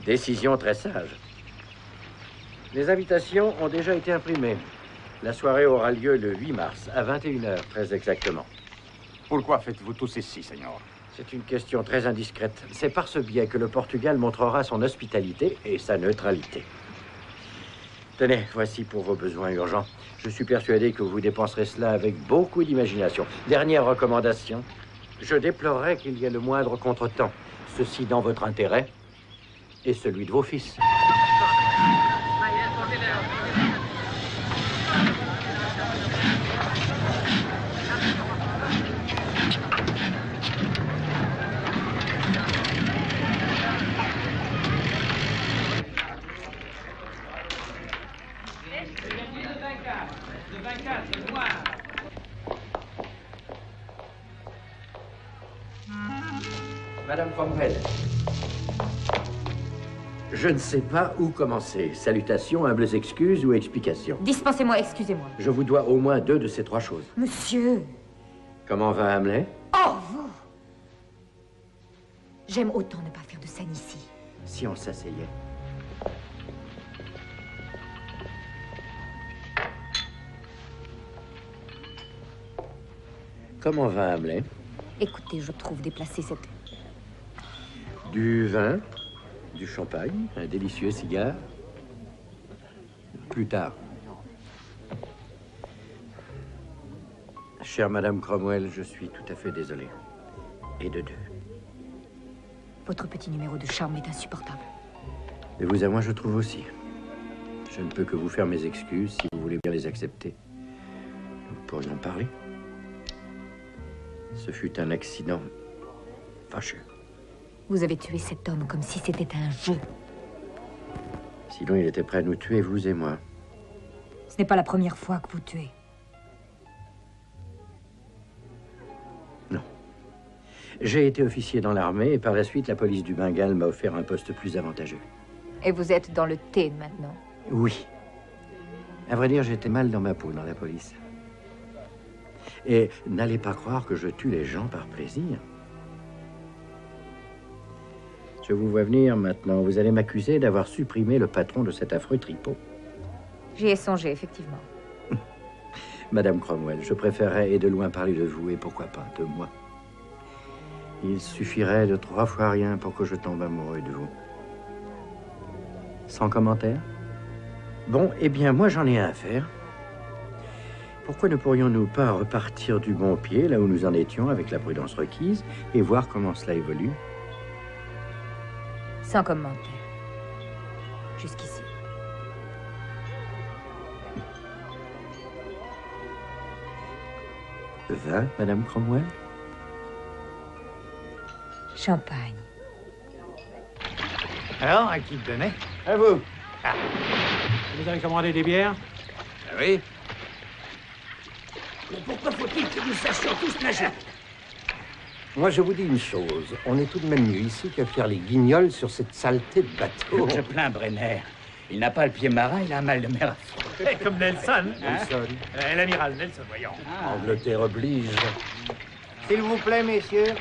Speaker 2: Décision très sage. Les invitations ont déjà été imprimées. La soirée aura lieu le 8 mars, à 21h, très exactement.
Speaker 10: Pourquoi faites-vous tout ceci, Seigneur?
Speaker 2: C'est une question très indiscrète. C'est par ce biais que le Portugal montrera son hospitalité et sa neutralité. Tenez, voici pour vos besoins urgents. Je suis persuadé que vous dépenserez cela avec beaucoup d'imagination. Dernière recommandation. Je déplorerais qu'il y ait le moindre contretemps. Ceci dans votre intérêt et celui de vos fils. Madame Cromwell, je ne sais pas où commencer. Salutations, humbles excuses ou explications.
Speaker 9: Dispensez-moi, excusez-moi.
Speaker 2: Je vous dois au moins 2 de ces 3 choses.
Speaker 9: Monsieur.
Speaker 2: Comment va Hamlet?
Speaker 9: Oh, vous! J'aime autant ne pas faire de scène ici.
Speaker 2: Si on s'asseyait. Comment va Hamlet?
Speaker 9: Écoutez, je trouve déplacé cette...
Speaker 2: Du vin, du champagne, un délicieux cigare. Plus tard. Chère Madame Cromwell, je suis tout à fait désolé. Et de deux.
Speaker 9: Votre petit numéro de charme est insupportable.
Speaker 2: Et vous à moi, je trouve aussi. Je ne peux que vous faire mes excuses si vous voulez bien les accepter. Nous pourrions parler. Ce fut un accident fâcheux.
Speaker 9: Vous avez tué cet homme comme si c'était un jeu.
Speaker 2: Sinon, il était prêt à nous tuer, vous et moi.
Speaker 9: Ce n'est pas la première fois que vous tuez.
Speaker 2: Non. J'ai été officier dans l'armée et par la suite, la police du Bengale m'a offert un poste plus avantageux.
Speaker 9: Et vous êtes dans le thé maintenant.
Speaker 2: Oui. À vrai dire, j'étais mal dans ma peau dans la police. Et n'allez pas croire que je tue les gens par plaisir. Je vous vois venir maintenant. Vous allez m'accuser d'avoir supprimé le patron de cet affreux tripot.
Speaker 9: J'y ai songé, effectivement.
Speaker 2: Madame Cromwell, je préférerais et de loin parler de vous et pourquoi pas de moi. Il suffirait de 3 fois rien pour que je tombe amoureux de vous. Sans commentaire? Bon, eh bien, moi, j'en ai un à faire. Pourquoi ne pourrions-nous pas repartir du bon pied, là où nous en étions, avec la prudence requise, et voir comment cela évolue?
Speaker 9: Sans commentaire. Jusqu'ici.
Speaker 2: Vin, Madame Cromwell?
Speaker 9: Champagne.
Speaker 18: Alors, à qui te donnait?
Speaker 4: À vous.
Speaker 18: Ah.
Speaker 1: Vous avez commandé des bières?
Speaker 18: Oui.
Speaker 12: Mais pourquoi faut-il que nous sachions tous nager?
Speaker 11: Moi, je vous dis une chose. On est tout de même mieux ici que faire les guignols sur cette saleté de bateau.
Speaker 13: Je plains Brenner. Il n'a pas le pied marin, il a un mal de mer.
Speaker 12: Comme Nelson.
Speaker 11: Nelson.
Speaker 12: L'amiral Nelson, voyons.
Speaker 11: Angleterre oblige.
Speaker 4: S'il vous plaît, messieurs.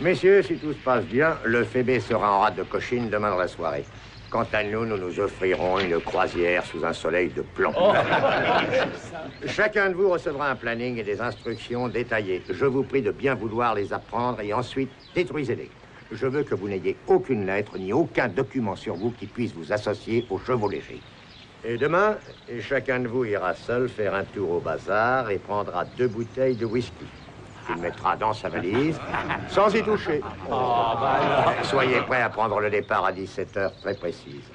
Speaker 4: Messieurs, si tout se passe bien, le Phébé sera en rade de cochine demain dans la soirée. Quant à nous, nous nous offrirons une croisière sous un soleil de plomb. Chacun de vous recevra un planning et des instructions détaillées. Je vous prie de bien vouloir les apprendre et ensuite détruisez-les. Je veux que vous n'ayez aucune lettre ni aucun document sur vous qui puisse vous associer aux chevaux légers. Et demain, chacun de vous ira seul faire un tour au bazar et prendra 2 bouteilles de whisky. Il mettra dans sa valise, sans y toucher. Soyez prêts à prendre le départ à 17h très précise.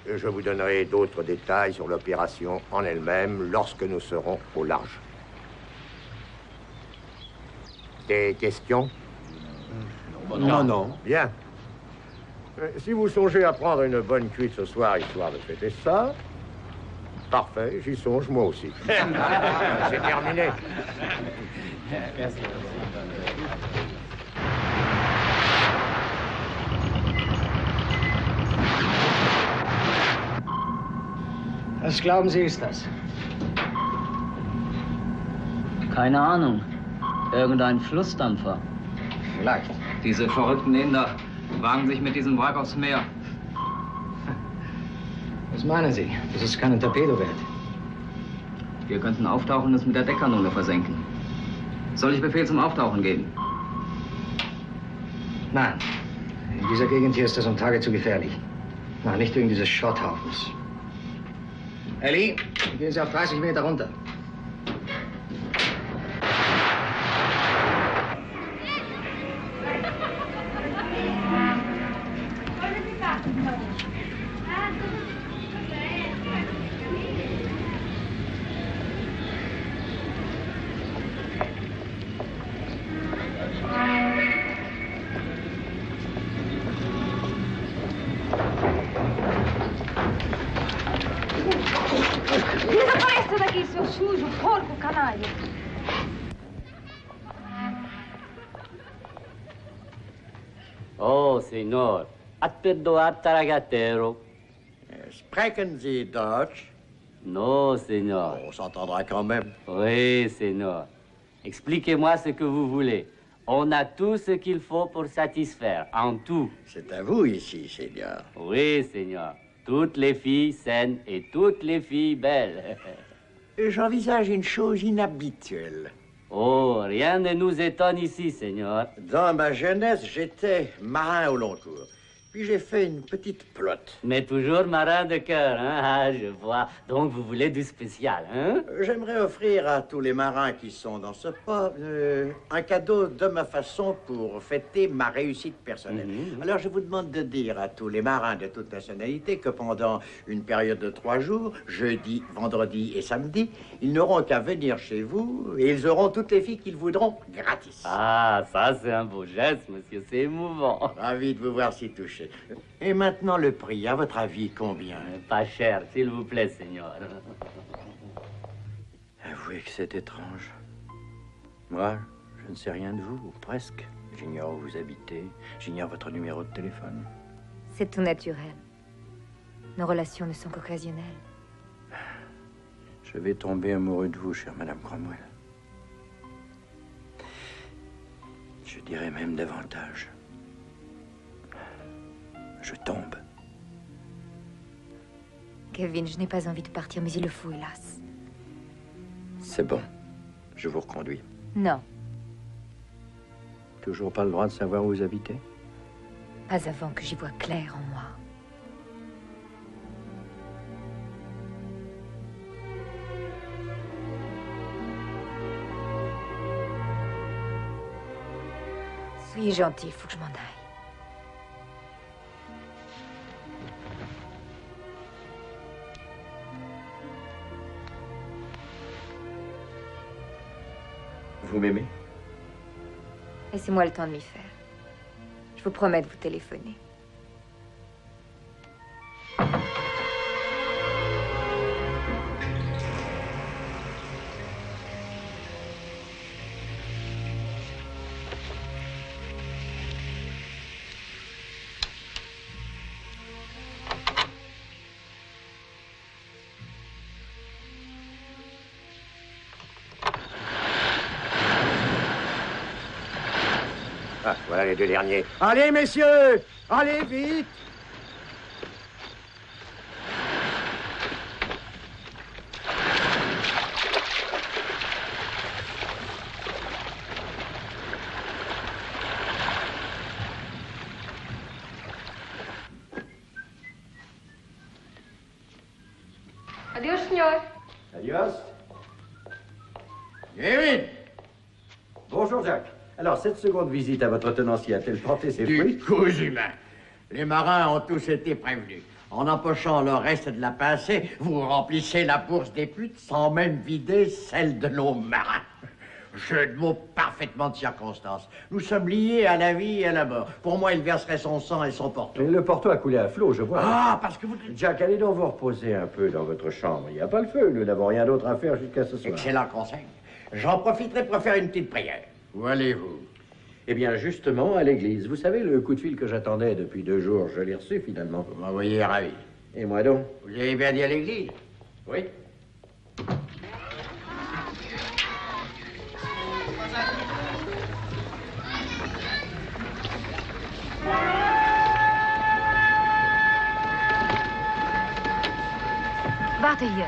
Speaker 4: Je vous donnerai d'autres détails sur l'opération en elle-même lorsque nous serons au large. Des questions?
Speaker 11: Non.
Speaker 4: Bien. Si vous songez à prendre une bonne cuite ce soir, histoire de fêter ça, parfait, j'y songe moi aussi. C'est terminé.
Speaker 18: Merci.
Speaker 19: Was glauben Sie, ist das?
Speaker 20: Keine Ahnung. Irgendein Flussdampfer.
Speaker 19: Vielleicht.
Speaker 15: Diese verrückten Inder wagen sich mit diesem Wrack aufs Meer.
Speaker 19: Was meinen Sie? Das ist kein Torpedo wert.
Speaker 15: Wir könnten auftauchen und es mit der Deckkanone versenken. Soll ich Befehl zum Auftauchen geben?
Speaker 19: Nein. In dieser Gegend hier ist das um Tage zu gefährlich. Nein, nicht wegen dieses Schrotthaufens. Ellie, gehen Sie auf 30 Meter runter.
Speaker 16: Desapareça daqui, seu sujo, porco, canalha.
Speaker 20: Oh, Senor. Atperdoar Taragatero.
Speaker 11: Sprechen Sie Deutsch?
Speaker 20: Non, Senor.
Speaker 11: On s'entendra quand même.
Speaker 20: Oui, Senor. Expliquez-moi ce que vous voulez. On a tout ce qu'il faut pour satisfaire, en tout.
Speaker 11: C'est à vous ici, Seigneur.
Speaker 20: Oui, Senor. toutes les filles saines et toutes les filles belles.
Speaker 17: J'envisage une chose inhabituelle.
Speaker 20: Oh, rien ne nous étonne ici, Seigneur.
Speaker 17: Dans ma jeunesse, j'étais marin au long cours. Puis j'ai fait une petite plotte.
Speaker 20: Mais toujours marin de cœur, hein? Ah, je vois. Donc vous voulez du spécial, hein?
Speaker 17: J'aimerais offrir à tous les marins qui sont dans ce port un cadeau de ma façon pour fêter ma réussite personnelle. Alors je vous demande de dire à tous les marins de toute nationalité que pendant une période de 3 jours, jeudi, vendredi et samedi, ils n'auront qu'à venir chez vous et ils auront toutes les filles qu'ils voudront gratis.
Speaker 20: Ah, ça c'est un beau geste, monsieur, c'est émouvant.
Speaker 17: Ravi de vous voir si touché. Et maintenant le prix, à votre avis, combien?
Speaker 20: Pas cher, s'il vous plaît, Seigneur.
Speaker 2: Avouez que c'est étrange. Moi, je ne sais rien de vous, ou presque. J'ignore où vous habitez, j'ignore votre numéro de téléphone.
Speaker 9: C'est tout naturel. Nos relations ne sont qu'occasionnelles.
Speaker 2: Je vais tomber amoureux de vous, chère Madame Cromwell. Je dirais même davantage. Je tombe.
Speaker 9: Kevin, je n'ai pas envie de partir, mais il le faut, hélas.
Speaker 2: C'est bon. Je vous reconduis.
Speaker 9: Non,
Speaker 2: Toujours pas le droit de savoir où vous habitez?
Speaker 9: pas avant que j'y vois clair en moi. Soyez gentil, il faut que je m'en aille.
Speaker 2: Vous m'aimez?
Speaker 9: Laissez-moi le temps de m'y faire. Je vous promets de vous téléphoner.
Speaker 4: Ah, voilà les 2 derniers.
Speaker 12: Allez, messieurs! Allez, vite!
Speaker 16: Adios, signor.
Speaker 2: Adios.
Speaker 12: Kevin!
Speaker 2: Bonjour, Jacques. Alors, cette seconde visite à votre tenancier a-t-elle porté ses
Speaker 12: Du
Speaker 2: fruits?
Speaker 12: coups humains. Les marins ont tous été prévenus. En empochant le reste de la pincée, vous remplissez la bourse des putes sans même vider celle de nos marins. Jeu de mots parfaitement de circonstance. Nous sommes liés à la vie et à la mort. Pour moi, il verserait son sang et son porto.
Speaker 2: Mais le porto a coulé à flot, je vois.
Speaker 12: Ah, parce que vous...
Speaker 2: Jack, allez donc vous reposer un peu dans votre chambre. Il n'y a pas le feu. Nous n'avons rien d'autre à faire jusqu'à ce soir.
Speaker 12: Excellent conseil. J'en profiterai pour faire une petite prière. Où allez-vous?
Speaker 2: Eh bien, justement, à l'église. Vous savez, le coup de fil que j'attendais depuis 2 jours, je l'ai reçu finalement.
Speaker 12: Vous m'envoyez ravi.
Speaker 2: Et moi donc?
Speaker 12: Vous avez bien dit à l'église?
Speaker 2: Oui.
Speaker 16: Warte hier.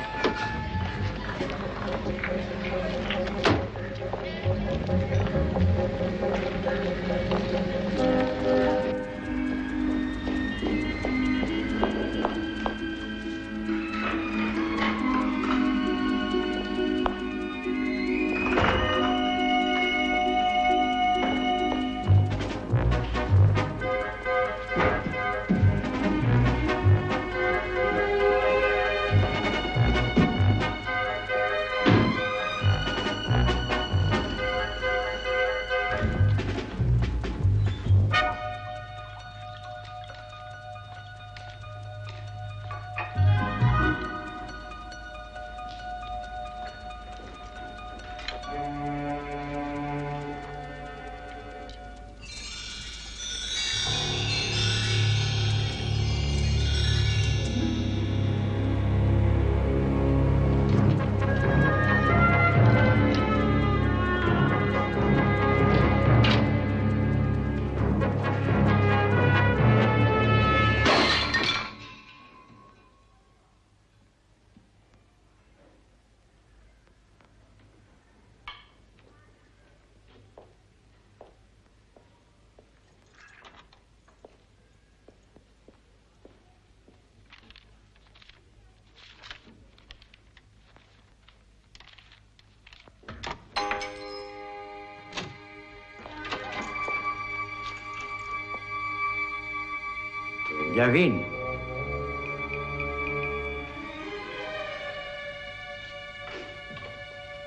Speaker 18: Gavin.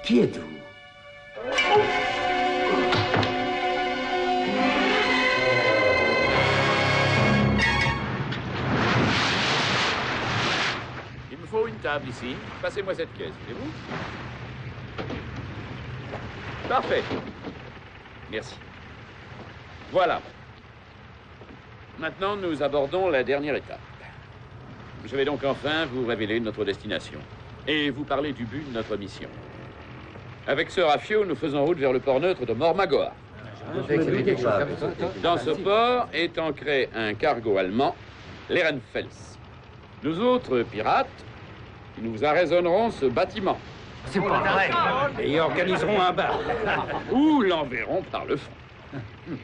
Speaker 11: Qui êtes-vous?
Speaker 8: Il me faut une table ici. Passez-moi cette caisse, voulez-vous? Parfait. Merci. Voilà. Maintenant, nous abordons la dernière étape. Je vais donc enfin vous révéler notre destination et vous parler du but de notre mission. Avec Sir Raffio, nous faisons route vers le port neutre de Mormagoa. Dans ce port est ancré un cargo allemand, l'Ehrenfels. Nous autres pirates, nous arraisonnerons ce bâtiment.
Speaker 11: C'est pas vrai.
Speaker 8: Et organiserons un bar. Ou l'enverrons par le fond.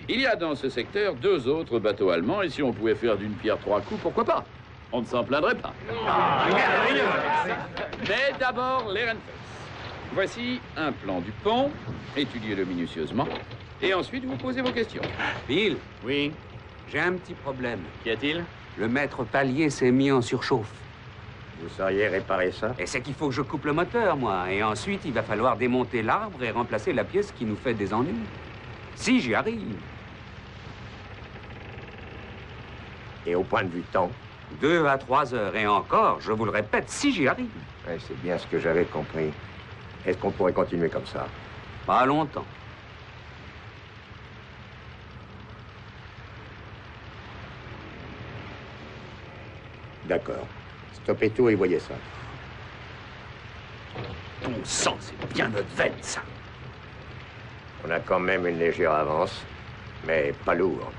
Speaker 8: Il y a dans ce secteur 2 autres bateaux allemands, et si on pouvait faire d'une pierre 3 coups, pourquoi pas? On ne s'en plaindrait pas. Mais d'abord, l'Ehrenfels. Voici un plan du pont, étudiez-le minutieusement, et ensuite vous posez vos questions.
Speaker 21: Bill.
Speaker 8: Oui?
Speaker 21: J'ai un petit problème.
Speaker 8: Qu'y a-t-il?
Speaker 21: Le maître palier s'est mis en surchauffe.
Speaker 4: Vous sauriez réparer ça?
Speaker 21: Et c'est qu'il faut que je coupe le moteur, moi. Et ensuite, il va falloir démonter l'arbre et remplacer la pièce qui nous fait des ennuis. Si j'y arrive.
Speaker 4: Et au point de vue temps?
Speaker 21: 2 à 3 heures. Et encore, je vous le répète, si j'y arrive.
Speaker 4: Ouais, c'est bien ce que j'avais compris. Est-ce qu'on pourrait continuer comme ça?
Speaker 21: Pas longtemps.
Speaker 4: D'accord. Stoppez tout et voyez ça.
Speaker 21: Ton sang, c'est bien notre veine, ça.
Speaker 4: On a quand même une légère avance, mais pas lourd.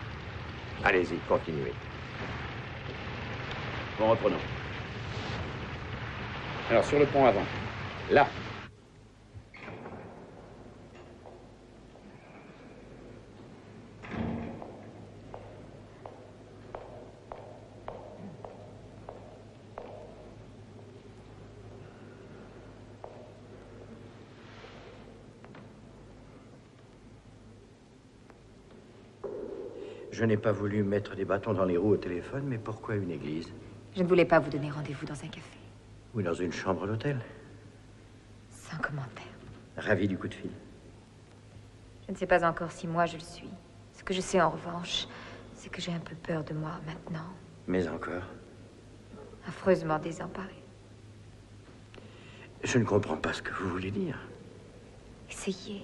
Speaker 4: Allez-y, continuez.
Speaker 8: Bon, reprenons. Alors, sur le pont avant. Là.
Speaker 2: Je n'ai pas voulu mettre des bâtons dans les roues au téléphone, mais pourquoi une église?
Speaker 9: Je ne voulais pas vous donner rendez-vous dans un café.
Speaker 2: Ou dans une chambre d'hôtel?
Speaker 9: Sans commentaire.
Speaker 2: Ravi du coup de fil.
Speaker 9: Je ne sais pas encore si moi je le suis. Ce que je sais en revanche, c'est que j'ai un peu peur de moi maintenant.
Speaker 2: Mais encore?
Speaker 9: Affreusement désemparée.
Speaker 2: Je ne comprends pas ce que vous voulez dire.
Speaker 9: Essayez.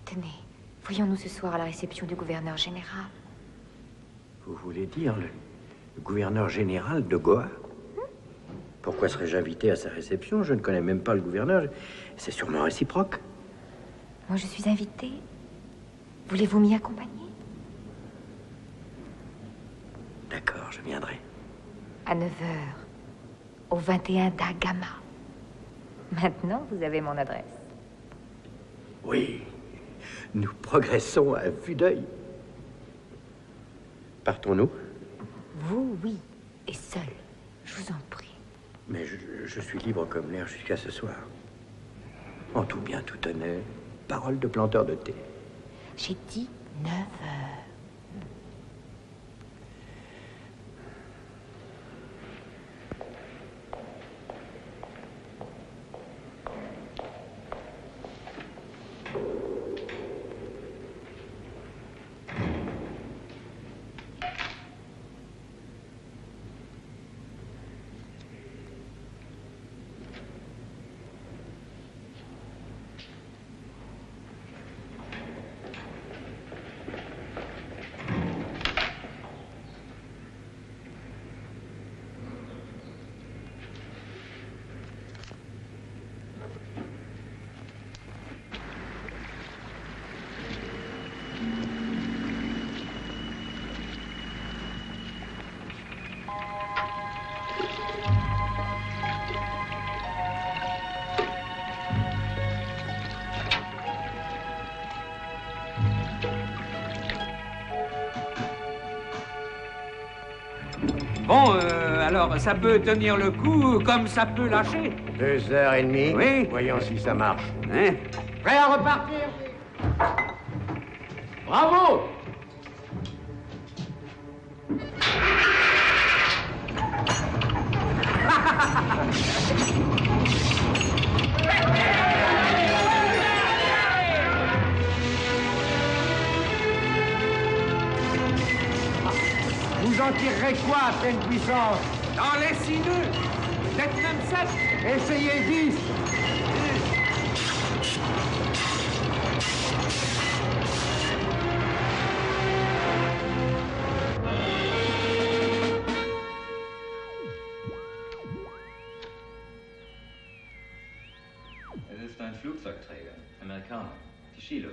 Speaker 9: Tenez, voyons-nous ce soir à la réception du gouverneur général.
Speaker 2: Vous voulez dire le gouverneur général de Goa? Pourquoi serais-je invité à sa réception? Je ne connais même pas le gouverneur. C'est sûrement réciproque.
Speaker 9: Moi, je suis invitée. Voulez-vous m'y accompagner?
Speaker 2: D'accord, je viendrai.
Speaker 9: À 9 h, au 21 d'Agama. Maintenant, vous avez mon adresse.
Speaker 2: Oui, nous progressons à vue d'œil. Partons-nous?
Speaker 9: Vous, oui, et seul. Je vous en prie.
Speaker 2: Mais je suis libre comme l'air jusqu'à ce soir. En tout bien, tout honnête, parole de planteur de thé.
Speaker 9: J'ai dit 9 h.
Speaker 12: Bon, alors, ça peut tenir le coup comme ça peut lâcher.
Speaker 4: 2h30.
Speaker 12: Oui.
Speaker 4: Voyons si ça marche.
Speaker 12: Hein? Prêt à repartir? Bravo! quoi à pleine puissance?
Speaker 1: Dans les 6 nœuds. Peut-être même 7.
Speaker 12: Essayez 10.
Speaker 5: Es ist ein Flugzeugträger, Amerikaner, die Chilo.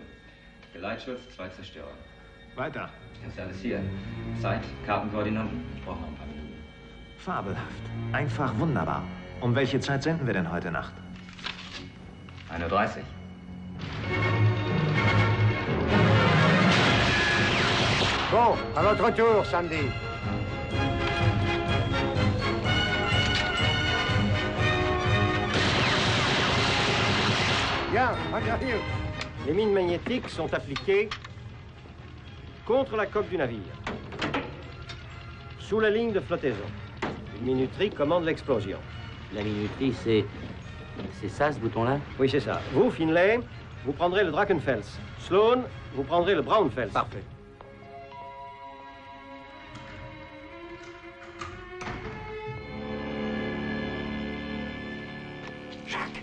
Speaker 5: Geleitschutz, 2 Zerstörer.
Speaker 14: Weiter.
Speaker 5: Das ist alles hier. Zeit, Kartenkoordinaten. Ich brauche noch ein paar Minuten.
Speaker 14: Fabelhaft. Einfach wunderbar. Um welche Zeit senden wir denn heute Nacht?
Speaker 5: 1:30 Uhr.
Speaker 4: Bon, à votre tour, Sandy.
Speaker 2: Bien, regardez. Les mines magnétiques sont appliquées contre la coque du navire, sous la ligne de flottaison. Une minuterie commande l'explosion.
Speaker 20: La minuterie, c'est ça, ce bouton-là?
Speaker 2: Oui, c'est ça. Vous, Finlay, vous prendrez le Drachenfels. Sloan, vous prendrez le Braunfels.
Speaker 17: Parfait.
Speaker 2: Jacques.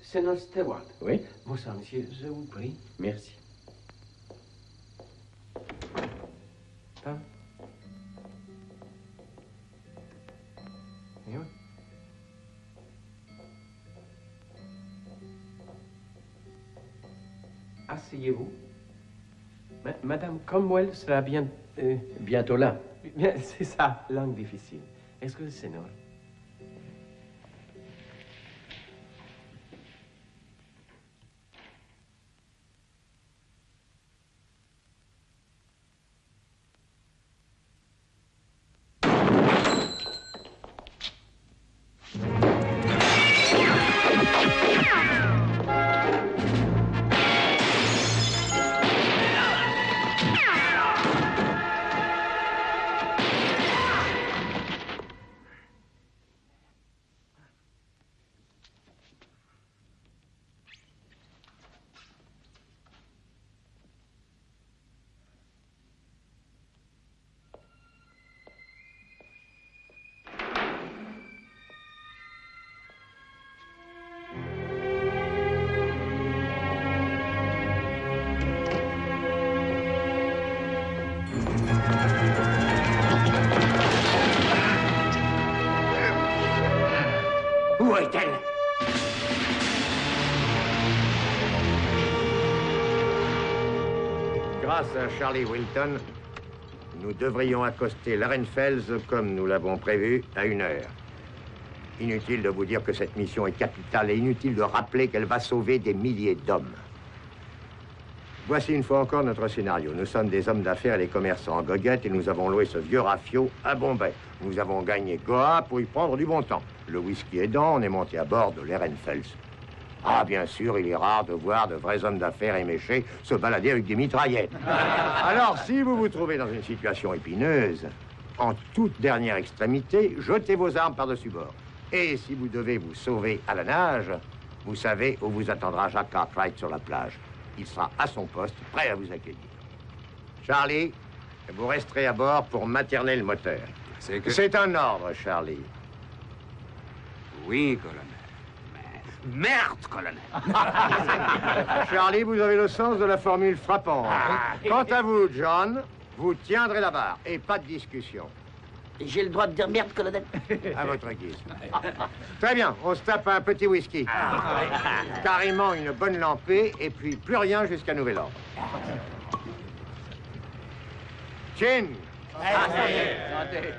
Speaker 17: C'est notre steward.
Speaker 2: Oui.
Speaker 17: Bonsoir, monsieur. Je vous prie.
Speaker 2: Merci.
Speaker 17: Pain. Et oui. Asseyez-vous. Madame Cromwell sera bientôt là. Bien, c'est ça, langue difficile. Est-ce que c'est normal?
Speaker 12: Où est-elle?
Speaker 4: Grâce à Charlie Wilton, nous devrions accoster l'Arenfels comme nous l'avons prévu à 1 heure. Inutile de vous dire que cette mission est capitale et inutile de rappeler qu'elle va sauver des milliers d'hommes. Voici une fois encore notre scénario. Nous sommes des hommes d'affaires et des commerçants en goguette et nous avons loué ce vieux rafio à Bombay. Nous avons gagné Goa pour y prendre du bon temps. Le whisky aidant, on est monté à bord de l'Ehrenfels. Ah, bien sûr, il est rare de voir de vrais hommes d'affaires éméchés se balader avec des mitraillettes. Alors, si vous vous trouvez dans une situation épineuse, en toute dernière extrémité, jetez vos armes par-dessus bord. Et si vous devez vous sauver à la nage, vous savez où vous attendra Jack Cartwright sur la plage. Il sera à son poste, prêt à vous accueillir. Charlie, Vous resterez à bord pour materner le moteur. C'est un ordre, Charlie.
Speaker 21: Oui, colonel. Mais merde, colonel.
Speaker 4: Charlie, vous avez le sens de la formule frappante. Quant à vous, John, vous tiendrez la barre et pas de discussion.
Speaker 12: J'ai le droit de dire merde, colonel.
Speaker 4: À votre guise. Très bien, on se tape un petit whisky. Carrément une bonne lampée et puis plus rien jusqu'à nouvel ordre. Chin.
Speaker 12: Santé.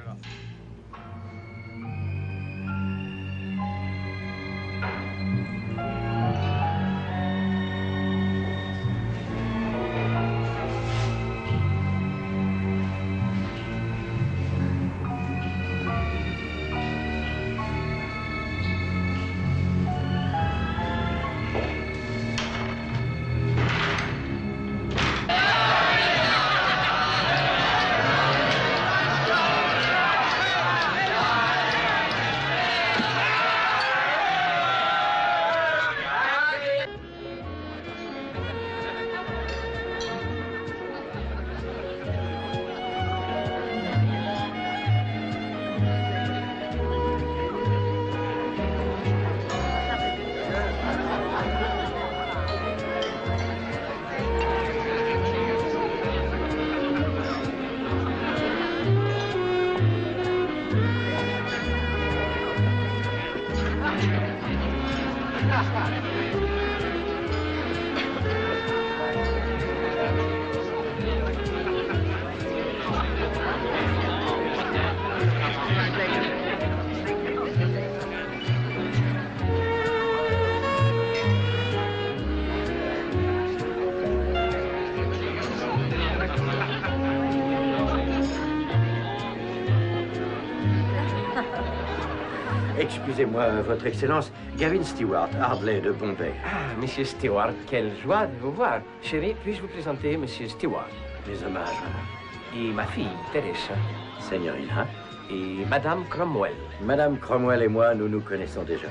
Speaker 2: Excusez-moi, Votre Excellence, Gavin Stewart, Ardley de Bombay.
Speaker 7: Ah, Monsieur Stewart, quelle joie de vous voir. Chérie, puis-je vous présenter Monsieur Stewart?
Speaker 2: Mes hommages, madame.
Speaker 7: Et ma fille, Teresa.
Speaker 2: Signorina.
Speaker 7: Et Madame Cromwell.
Speaker 2: Madame Cromwell et moi, nous nous connaissons déjà.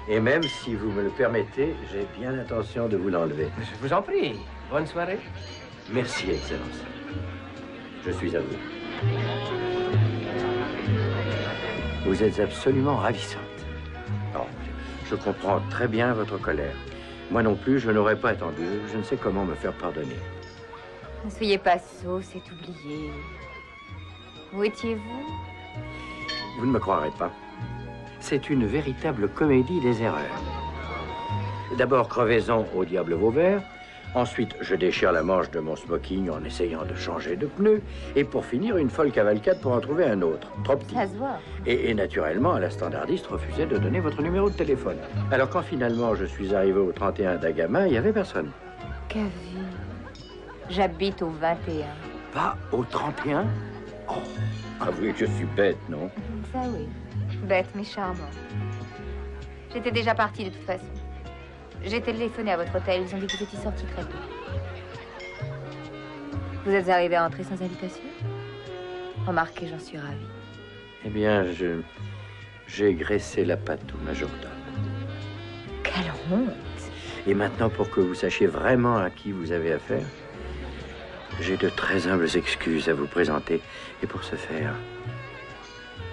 Speaker 2: Et même si vous me le permettez, j'ai bien l'intention de vous l'enlever.
Speaker 7: Je vous en prie. Bonne soirée.
Speaker 2: Merci, Excellence. Je suis à vous. Vous êtes absolument ravissante. Oh, je comprends très bien votre colère. Moi non plus, je n'aurais pas attendu. Je ne sais comment me faire pardonner.
Speaker 9: Ne soyez pas sot, c'est oublié. Où étiez-vous?
Speaker 2: Vous ne me croirez pas. C'est une véritable comédie des erreurs. D'abord, crevaison au diable Vauvert. Ensuite, je déchire la manche de mon smoking en essayant de changer de pneu. Et pour finir, une folle cavalcade pour en trouver un autre, trop petit.
Speaker 9: Ça se voit.
Speaker 2: Et naturellement, la standardiste refusait de donner votre numéro de téléphone. Alors quand finalement je suis arrivé au 31 d'Agama, il n'y avait personne.
Speaker 9: Kevin, j'habite au 21.
Speaker 2: Pas au 31? Oh, avouez que je suis bête, non?
Speaker 9: Ça oui. Bête mais charmant. J'étais déjà partie de toute façon. J'ai téléphoné à votre hôtel, ils ont dit que vous étiez sorti très tôt. Vous êtes arrivé à entrer sans invitation? Remarquez, j'en suis ravie.
Speaker 2: Eh bien, j'ai graissé la patte au majordome.
Speaker 9: Quelle honte!
Speaker 2: Et maintenant, pour que vous sachiez vraiment à qui vous avez affaire, j'ai de très humbles excuses à vous présenter. Et pour ce faire,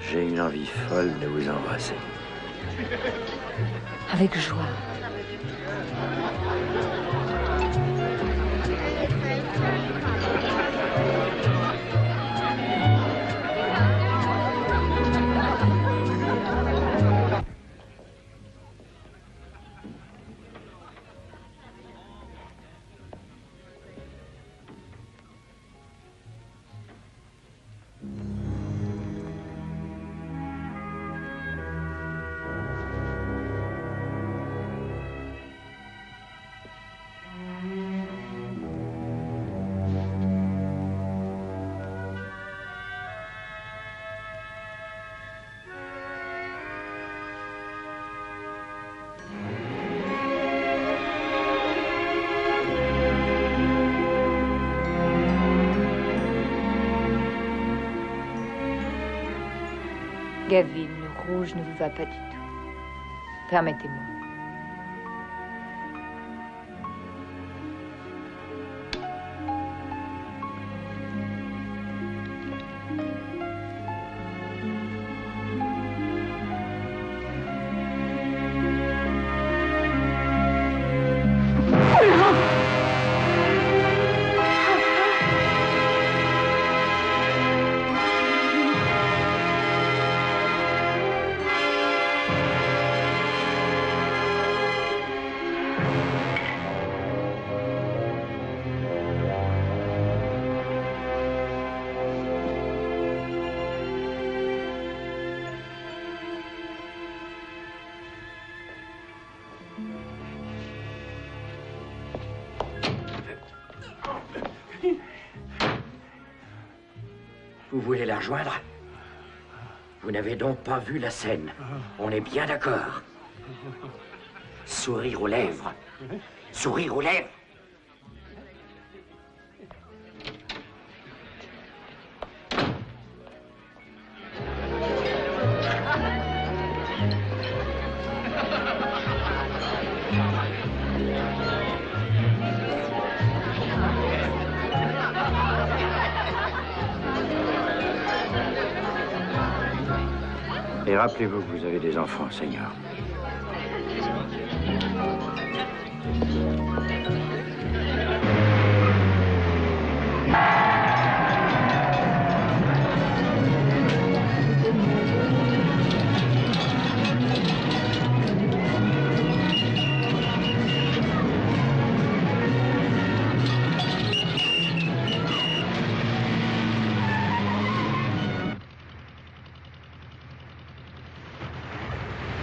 Speaker 2: j'ai une envie folle de vous embrasser.
Speaker 9: Avec joie. Gavin, le rouge ne vous va pas du tout. Permettez-moi.
Speaker 2: Vous voulez la rejoindre? Vous n'avez donc pas vu la scène. On est bien d'accord. Sourire aux lèvres. Sourire aux lèvres. Et rappelez-vous que vous avez des enfants, Seigneur.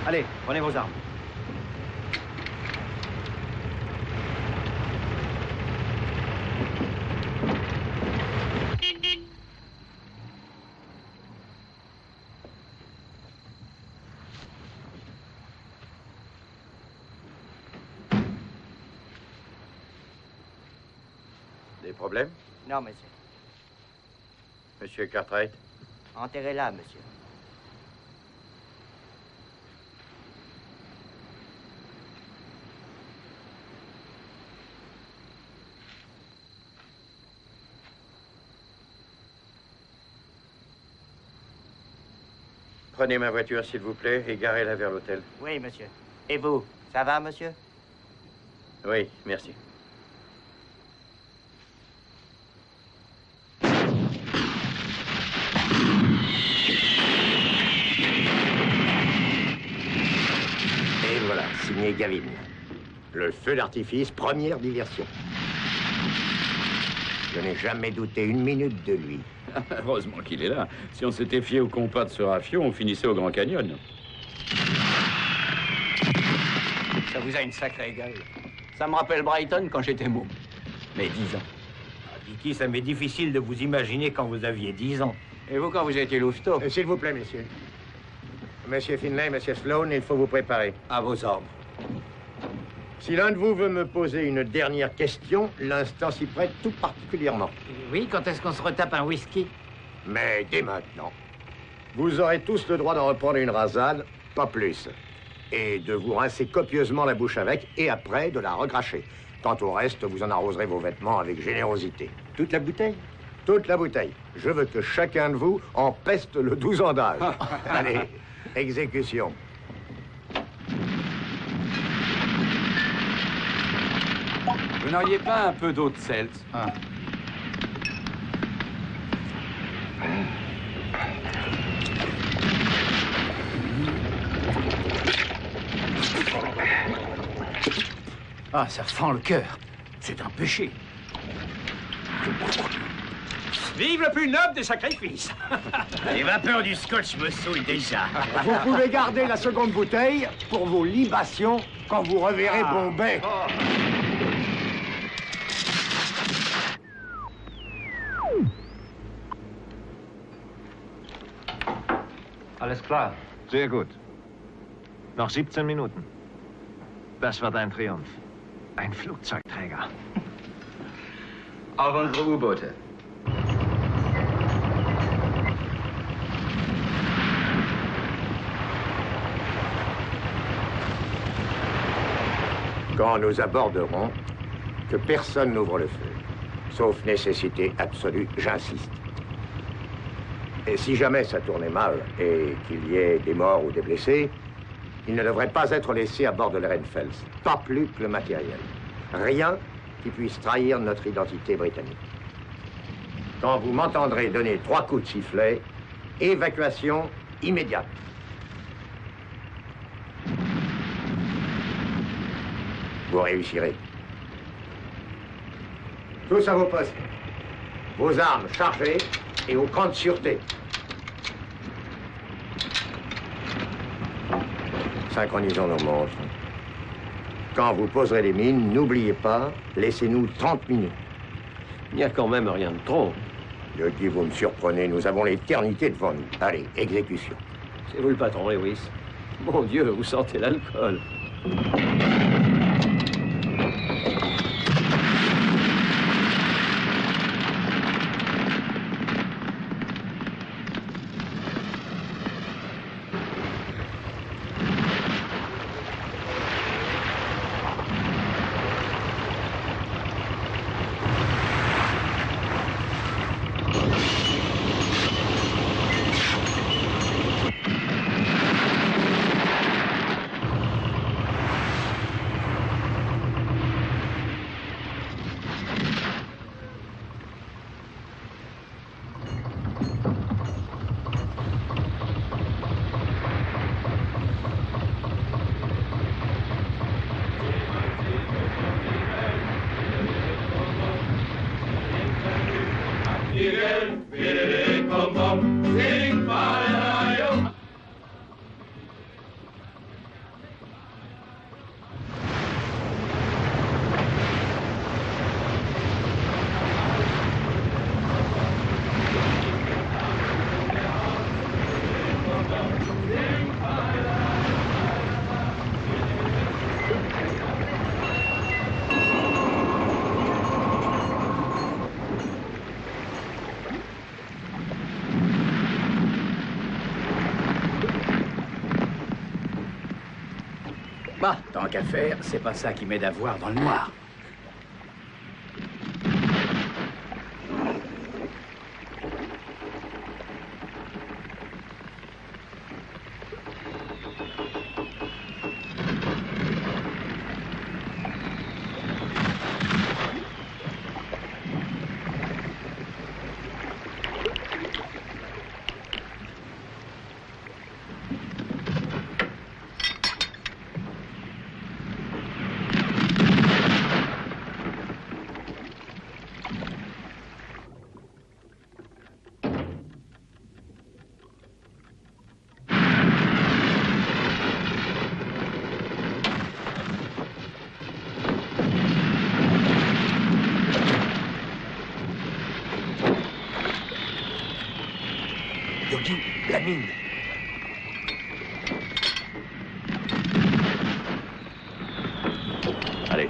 Speaker 11: Allez, prenez vos armes.
Speaker 2: Des problèmes?
Speaker 13: Non, monsieur.
Speaker 2: Monsieur Cartwright?
Speaker 13: Enterrez-la, monsieur.
Speaker 2: Prenez ma voiture, s'il vous plaît, et garez-la vers l'hôtel.
Speaker 13: Oui, monsieur. Et vous, ça va, monsieur?
Speaker 2: Oui, merci.
Speaker 4: Et voilà, signé Gavin. Le feu d'artifice, première diversion. Je n'ai jamais douté une minute de lui.
Speaker 8: Heureusement qu'il est là. Si on s'était fié au compas de ce rafio, on finissait au Grand Canyon.
Speaker 13: Ça vous a une sacrée gueule. Ça me rappelle Brighton quand j'étais môme.
Speaker 11: Mais 10 ans. Vicky, ça m'est difficile de vous imaginer quand vous aviez 10 ans.
Speaker 13: Et vous, quand vous étiez louveteau?
Speaker 4: S'il vous plaît, messieurs. Monsieur Finlay, monsieur Sloan, il faut vous préparer.
Speaker 11: À vos ordres.
Speaker 4: Si l'un de vous veut me poser une dernière question, l'instant s'y prête tout particulièrement.
Speaker 18: Oui, quand est-ce qu'on se retape un whisky?
Speaker 4: Mais dès maintenant. Vous aurez tous le droit d'en reprendre une rasade, pas plus. Et de vous rincer copieusement la bouche avec, et après de la recracher. Quant au reste, vous en arroserez vos vêtements avec générosité.
Speaker 11: Toute la bouteille?
Speaker 4: Toute la bouteille. Je veux que chacun de vous en peste le 12 ans d'âge. Allez, exécution.
Speaker 21: Vous n'auriez pas un peu d'eau de Celt?
Speaker 18: Ah, ça fend le cœur. C'est un péché.
Speaker 12: Vive le plus noble des sacrifices.
Speaker 11: Les vapeurs du scotch me saoulent déjà.
Speaker 4: Vous pouvez garder la seconde bouteille pour vos libations quand vous reverrez Bombay.
Speaker 14: Alles klar. Sehr gut. Noch 17 Minuten. Das wird ein Triumph. Ein Flugzeugträger.
Speaker 15: Auf unsere U-Boote.
Speaker 4: Quand nous aborderons, que personne n'ouvre le feu. Sauf nécessité absolue, j'insiste. Et si jamais ça tournait mal et qu'il y ait des morts ou des blessés, il ne devrait pas être laissé à bord de l'Ehrenfels. Pas plus que le matériel. Rien qui puisse trahir notre identité britannique. Quand vous m'entendrez donner 3 coups de sifflet, évacuation immédiate. Vous réussirez. Tous à vos postes. Vos armes chargées et au camp de sûreté. Synchronisons nos montres. Quand vous poserez les mines, n'oubliez pas, laissez-nous 30 minutes.
Speaker 17: Il n'y a quand même rien de trop.
Speaker 4: De qui vous me surprenez? Nous avons l'éternité devant nous. Allez, exécution.
Speaker 17: C'est vous le patron, Lewis. Mon Dieu, vous sentez l'alcool.
Speaker 11: Bah, tant qu'à faire, c'est pas ça qui m'aide à voir dans le noir.
Speaker 12: Yogi, la mine.
Speaker 10: Allez.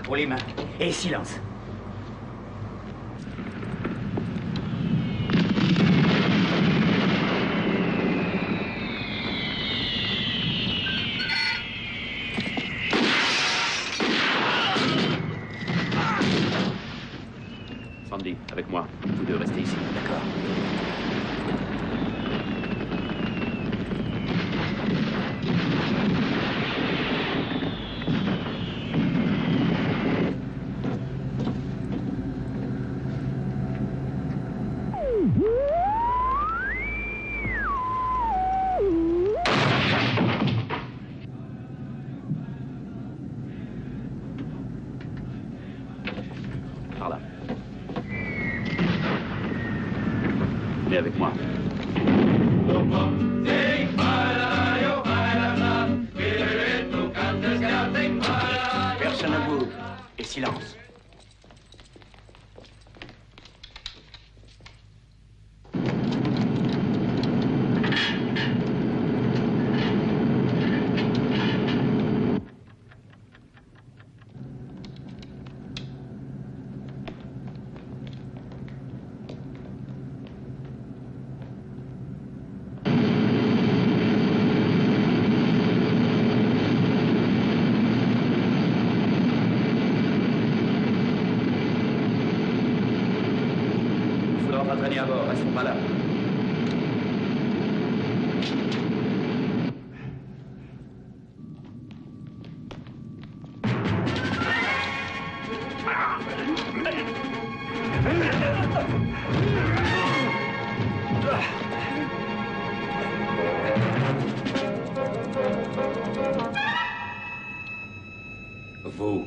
Speaker 11: pour les mains. Et silence.
Speaker 8: Sandy, avec moi. Vous deux restez ici.
Speaker 11: D'accord.
Speaker 8: Par là. Venez avec moi.
Speaker 11: Personne ne bouge. Et silence.
Speaker 13: Traîner à bord, restons pas là. Vous.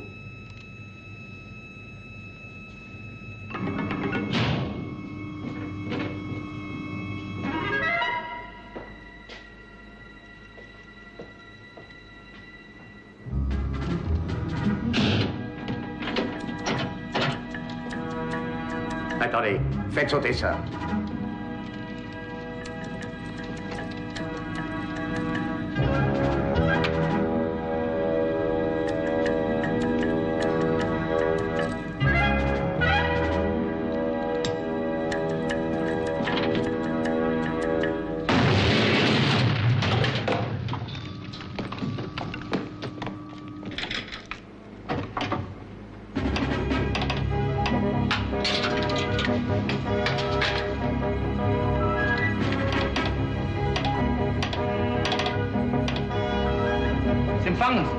Speaker 4: Attendez, faites sauter ça.
Speaker 13: Empfangen Sie.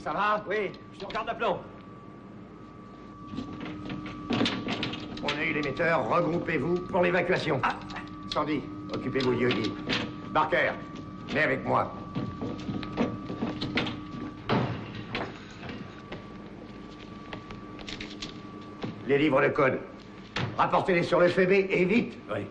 Speaker 11: Ça va? Oui, je regarde l'aplomb.
Speaker 4: On a eu l'émetteur, regroupez-vous pour l'évacuation. Ah. Sandy, occupez-vous du lieu-dit. Barker, venez avec moi. Les livres de code. Rapportez-les sur le FB et vite.
Speaker 11: Oui.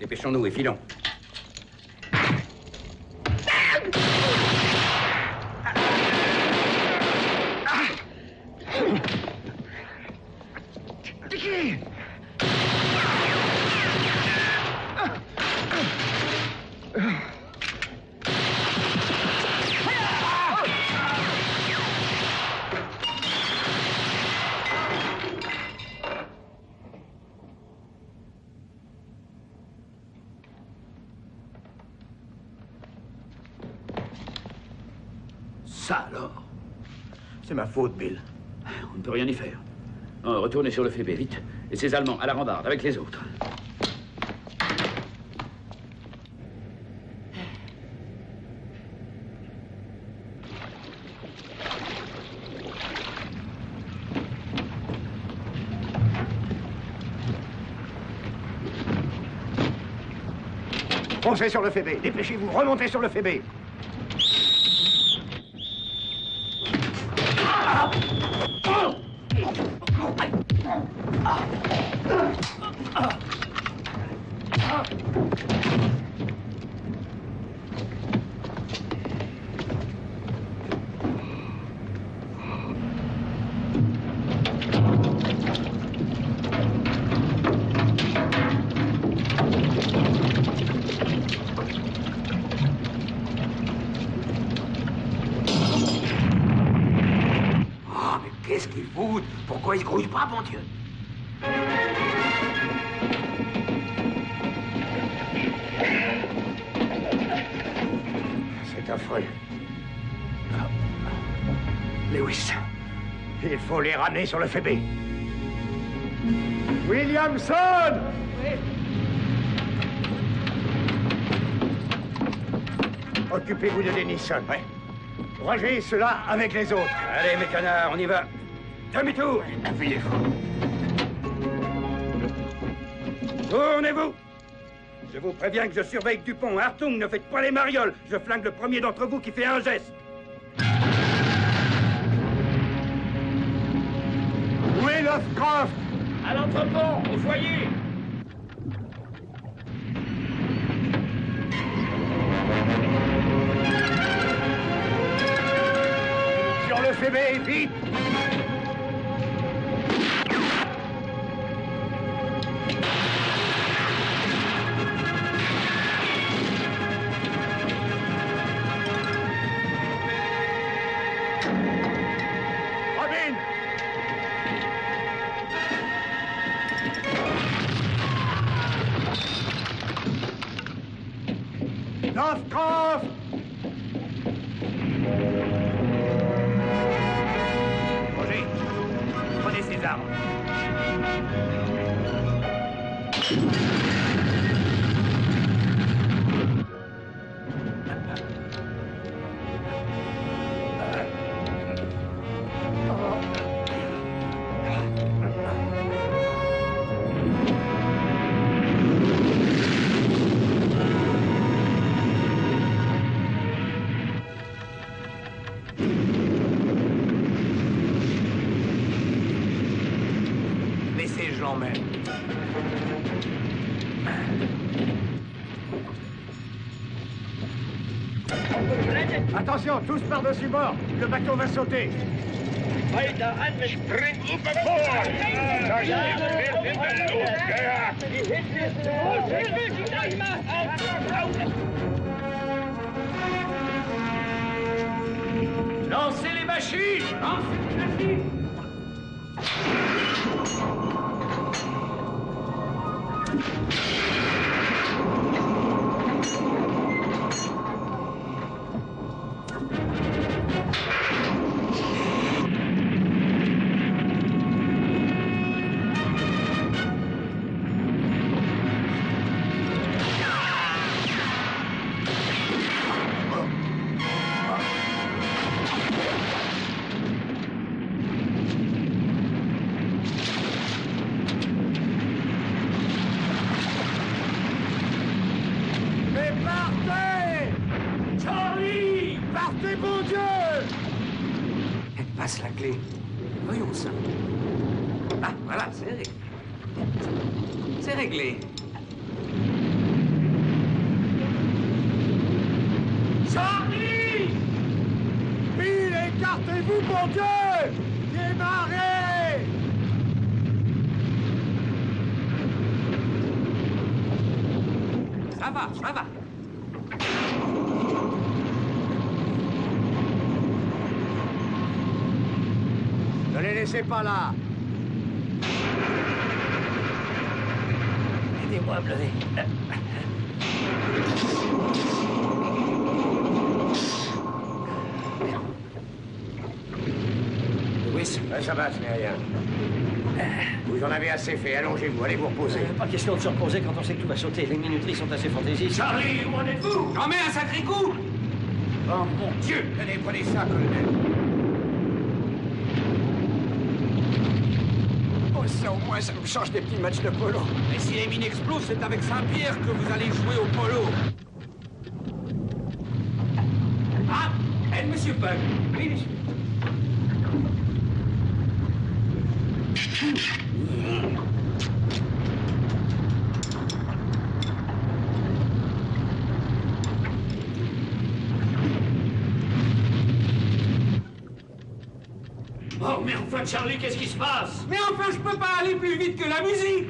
Speaker 13: Dépêchons-nous et filons.
Speaker 11: Ça alors? C'est ma faute, Bill.
Speaker 13: On ne peut rien y faire. Non, retournez sur le FB, vite. Et ces Allemands à la rambarde avec les autres.
Speaker 4: Foncez sur le FB, dépêchez-vous, remontez sur le FB.
Speaker 12: Qu'est-ce qu'ils foutent? Pourquoi ils se grouillent pas, bon Dieu?
Speaker 4: C'est affreux. Lewis, il faut les ramener sur le Phoebe. Williamson! Oui. Occupez-vous de Denison. Oui. Rangez cela avec les autres.
Speaker 12: Allez, mes canards, on y va. Demi-tour.
Speaker 4: Appuyez-vous.
Speaker 12: Tournez-vous. Je vous préviens que je surveille Dupont. Hartung, ne faites pas les marioles. Je flingue le premier d'entre vous qui fait un geste.
Speaker 4: Où est Lovecraft?
Speaker 12: À l'entrepont, au foyer.
Speaker 4: Sur le Phoebe, vite! Robin! Lovecraft!
Speaker 12: Roger, prenez ces armes. Laissez, je l'emmène.
Speaker 4: Attention, tous par-dessus bord. Le bateau va sauter.
Speaker 12: Lancez les machines! Lancez les machines!
Speaker 4: Mais partez! Charlie! Partez, bon Dieu!
Speaker 12: Passe la clé. Voyons ça. Ah, voilà, c'est réglé. C'est réglé.
Speaker 4: Charlie! Bill, écartez-vous, bon Dieu! Démarrez!
Speaker 12: Ça va, ça va.
Speaker 4: Ne les laissez pas là!
Speaker 12: Aidez-moi à me lever.
Speaker 4: Lewis? Ça va, ce n'est rien. Vous en avez assez fait, allongez-vous, allez vous reposer.
Speaker 11: Pas question de se reposer quand on sait que tout va sauter. Les minuteries sont assez fantaisistes.
Speaker 12: Charlie, où en êtes-vous? J'en mets un sacré coup!
Speaker 4: Oh mon Dieu! Tenez, prenez ça, colonel. Oh, ça, au moins, ça nous change des petits matchs de polo.
Speaker 12: Mais si les mines explosent, c'est avec Saint-Pierre que vous allez jouer au polo. Ah! Monsieur Pug. Oui, monsieur. Oh, mais enfin, Charlie, qu'est-ce qui se passe?
Speaker 1: Mais enfin, je peux pas aller plus vite que la musique!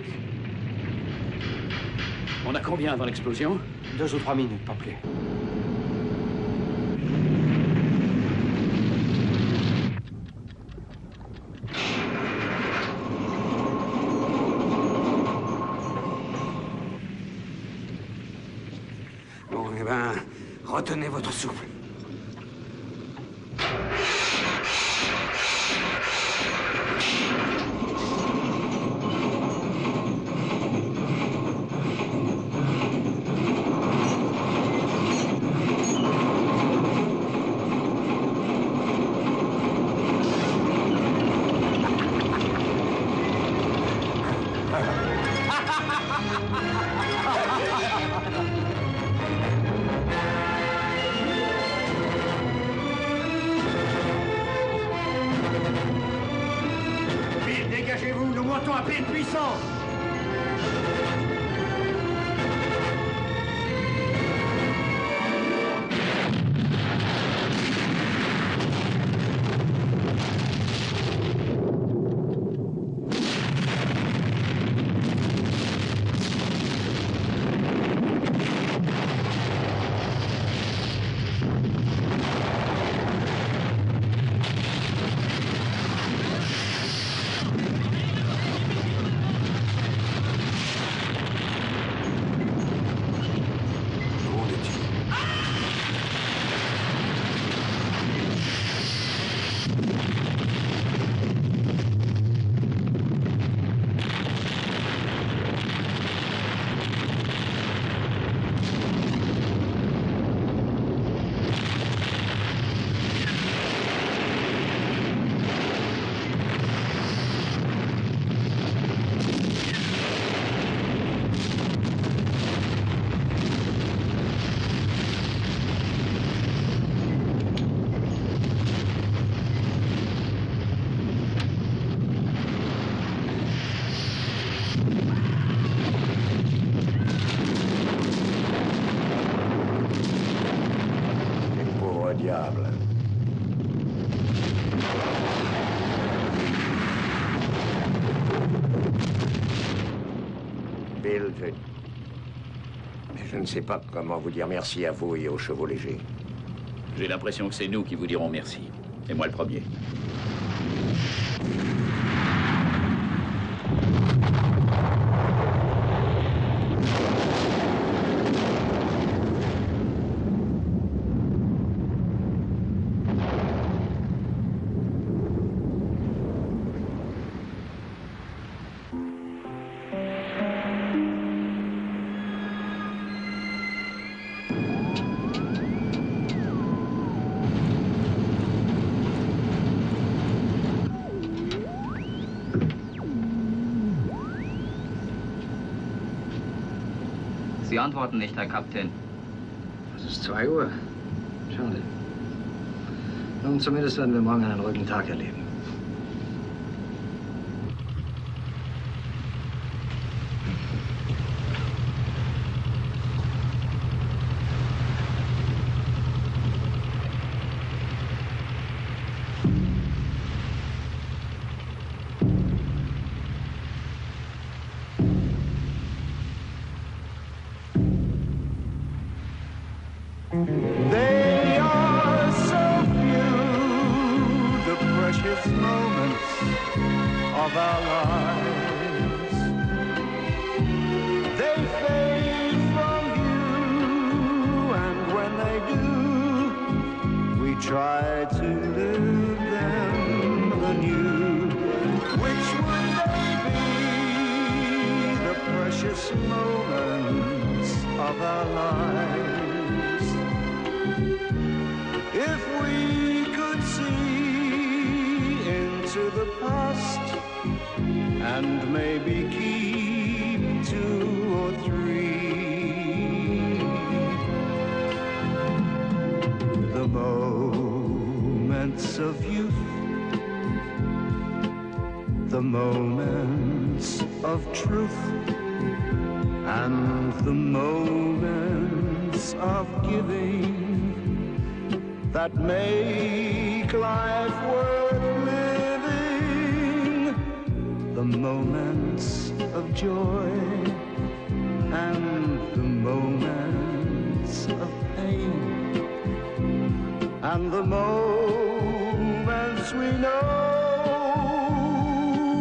Speaker 13: On a combien avant l'explosion?
Speaker 7: 2 ou 3 minutes, pas plus.
Speaker 13: Bon, eh ben, retenez votre souffle.
Speaker 12: Vite, dégagez-vous, nous montons à pleine puissance.
Speaker 4: Diable. Bill, je ne sais pas comment vous dire merci à vous et aux chevaux légers.
Speaker 8: J'ai l'impression que c'est nous qui vous dirons merci. Et moi le premier.
Speaker 15: Sie antworten nicht, Herr Kapitän.
Speaker 19: Es ist 2 Uhr. Schade. Nun, zumindest werden wir morgen einen ruhigen Tag erleben.
Speaker 3: They are so few, the precious moments of our lives. They fade from view, and when they do, we try to live them anew. Which would they be, the precious moments of our lives? If we could see into the past and maybe keep 2 or 3 the moments of youth, the moments of truth, and the moments of giving that make life worth living. the moments of joy and the moments of pain, and the moments we know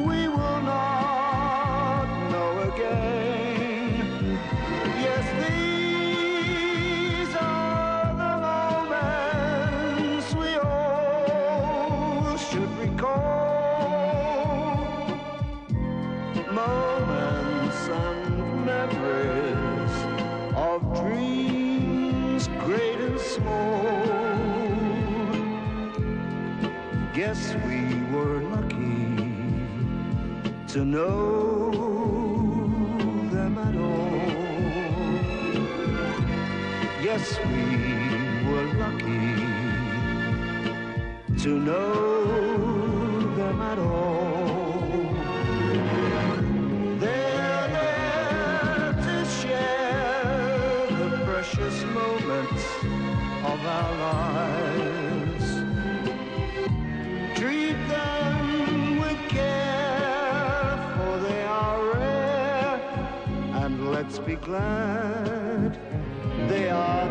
Speaker 3: we will not know again. Yes, these are the moments we all should recall, moments and memories of dreams great and small. Guess we were lucky to know them at all. Yes, we were lucky to know them at all. They're there to share the precious moments of our lives. Treat them with care, for they are rare, and let's be glad they are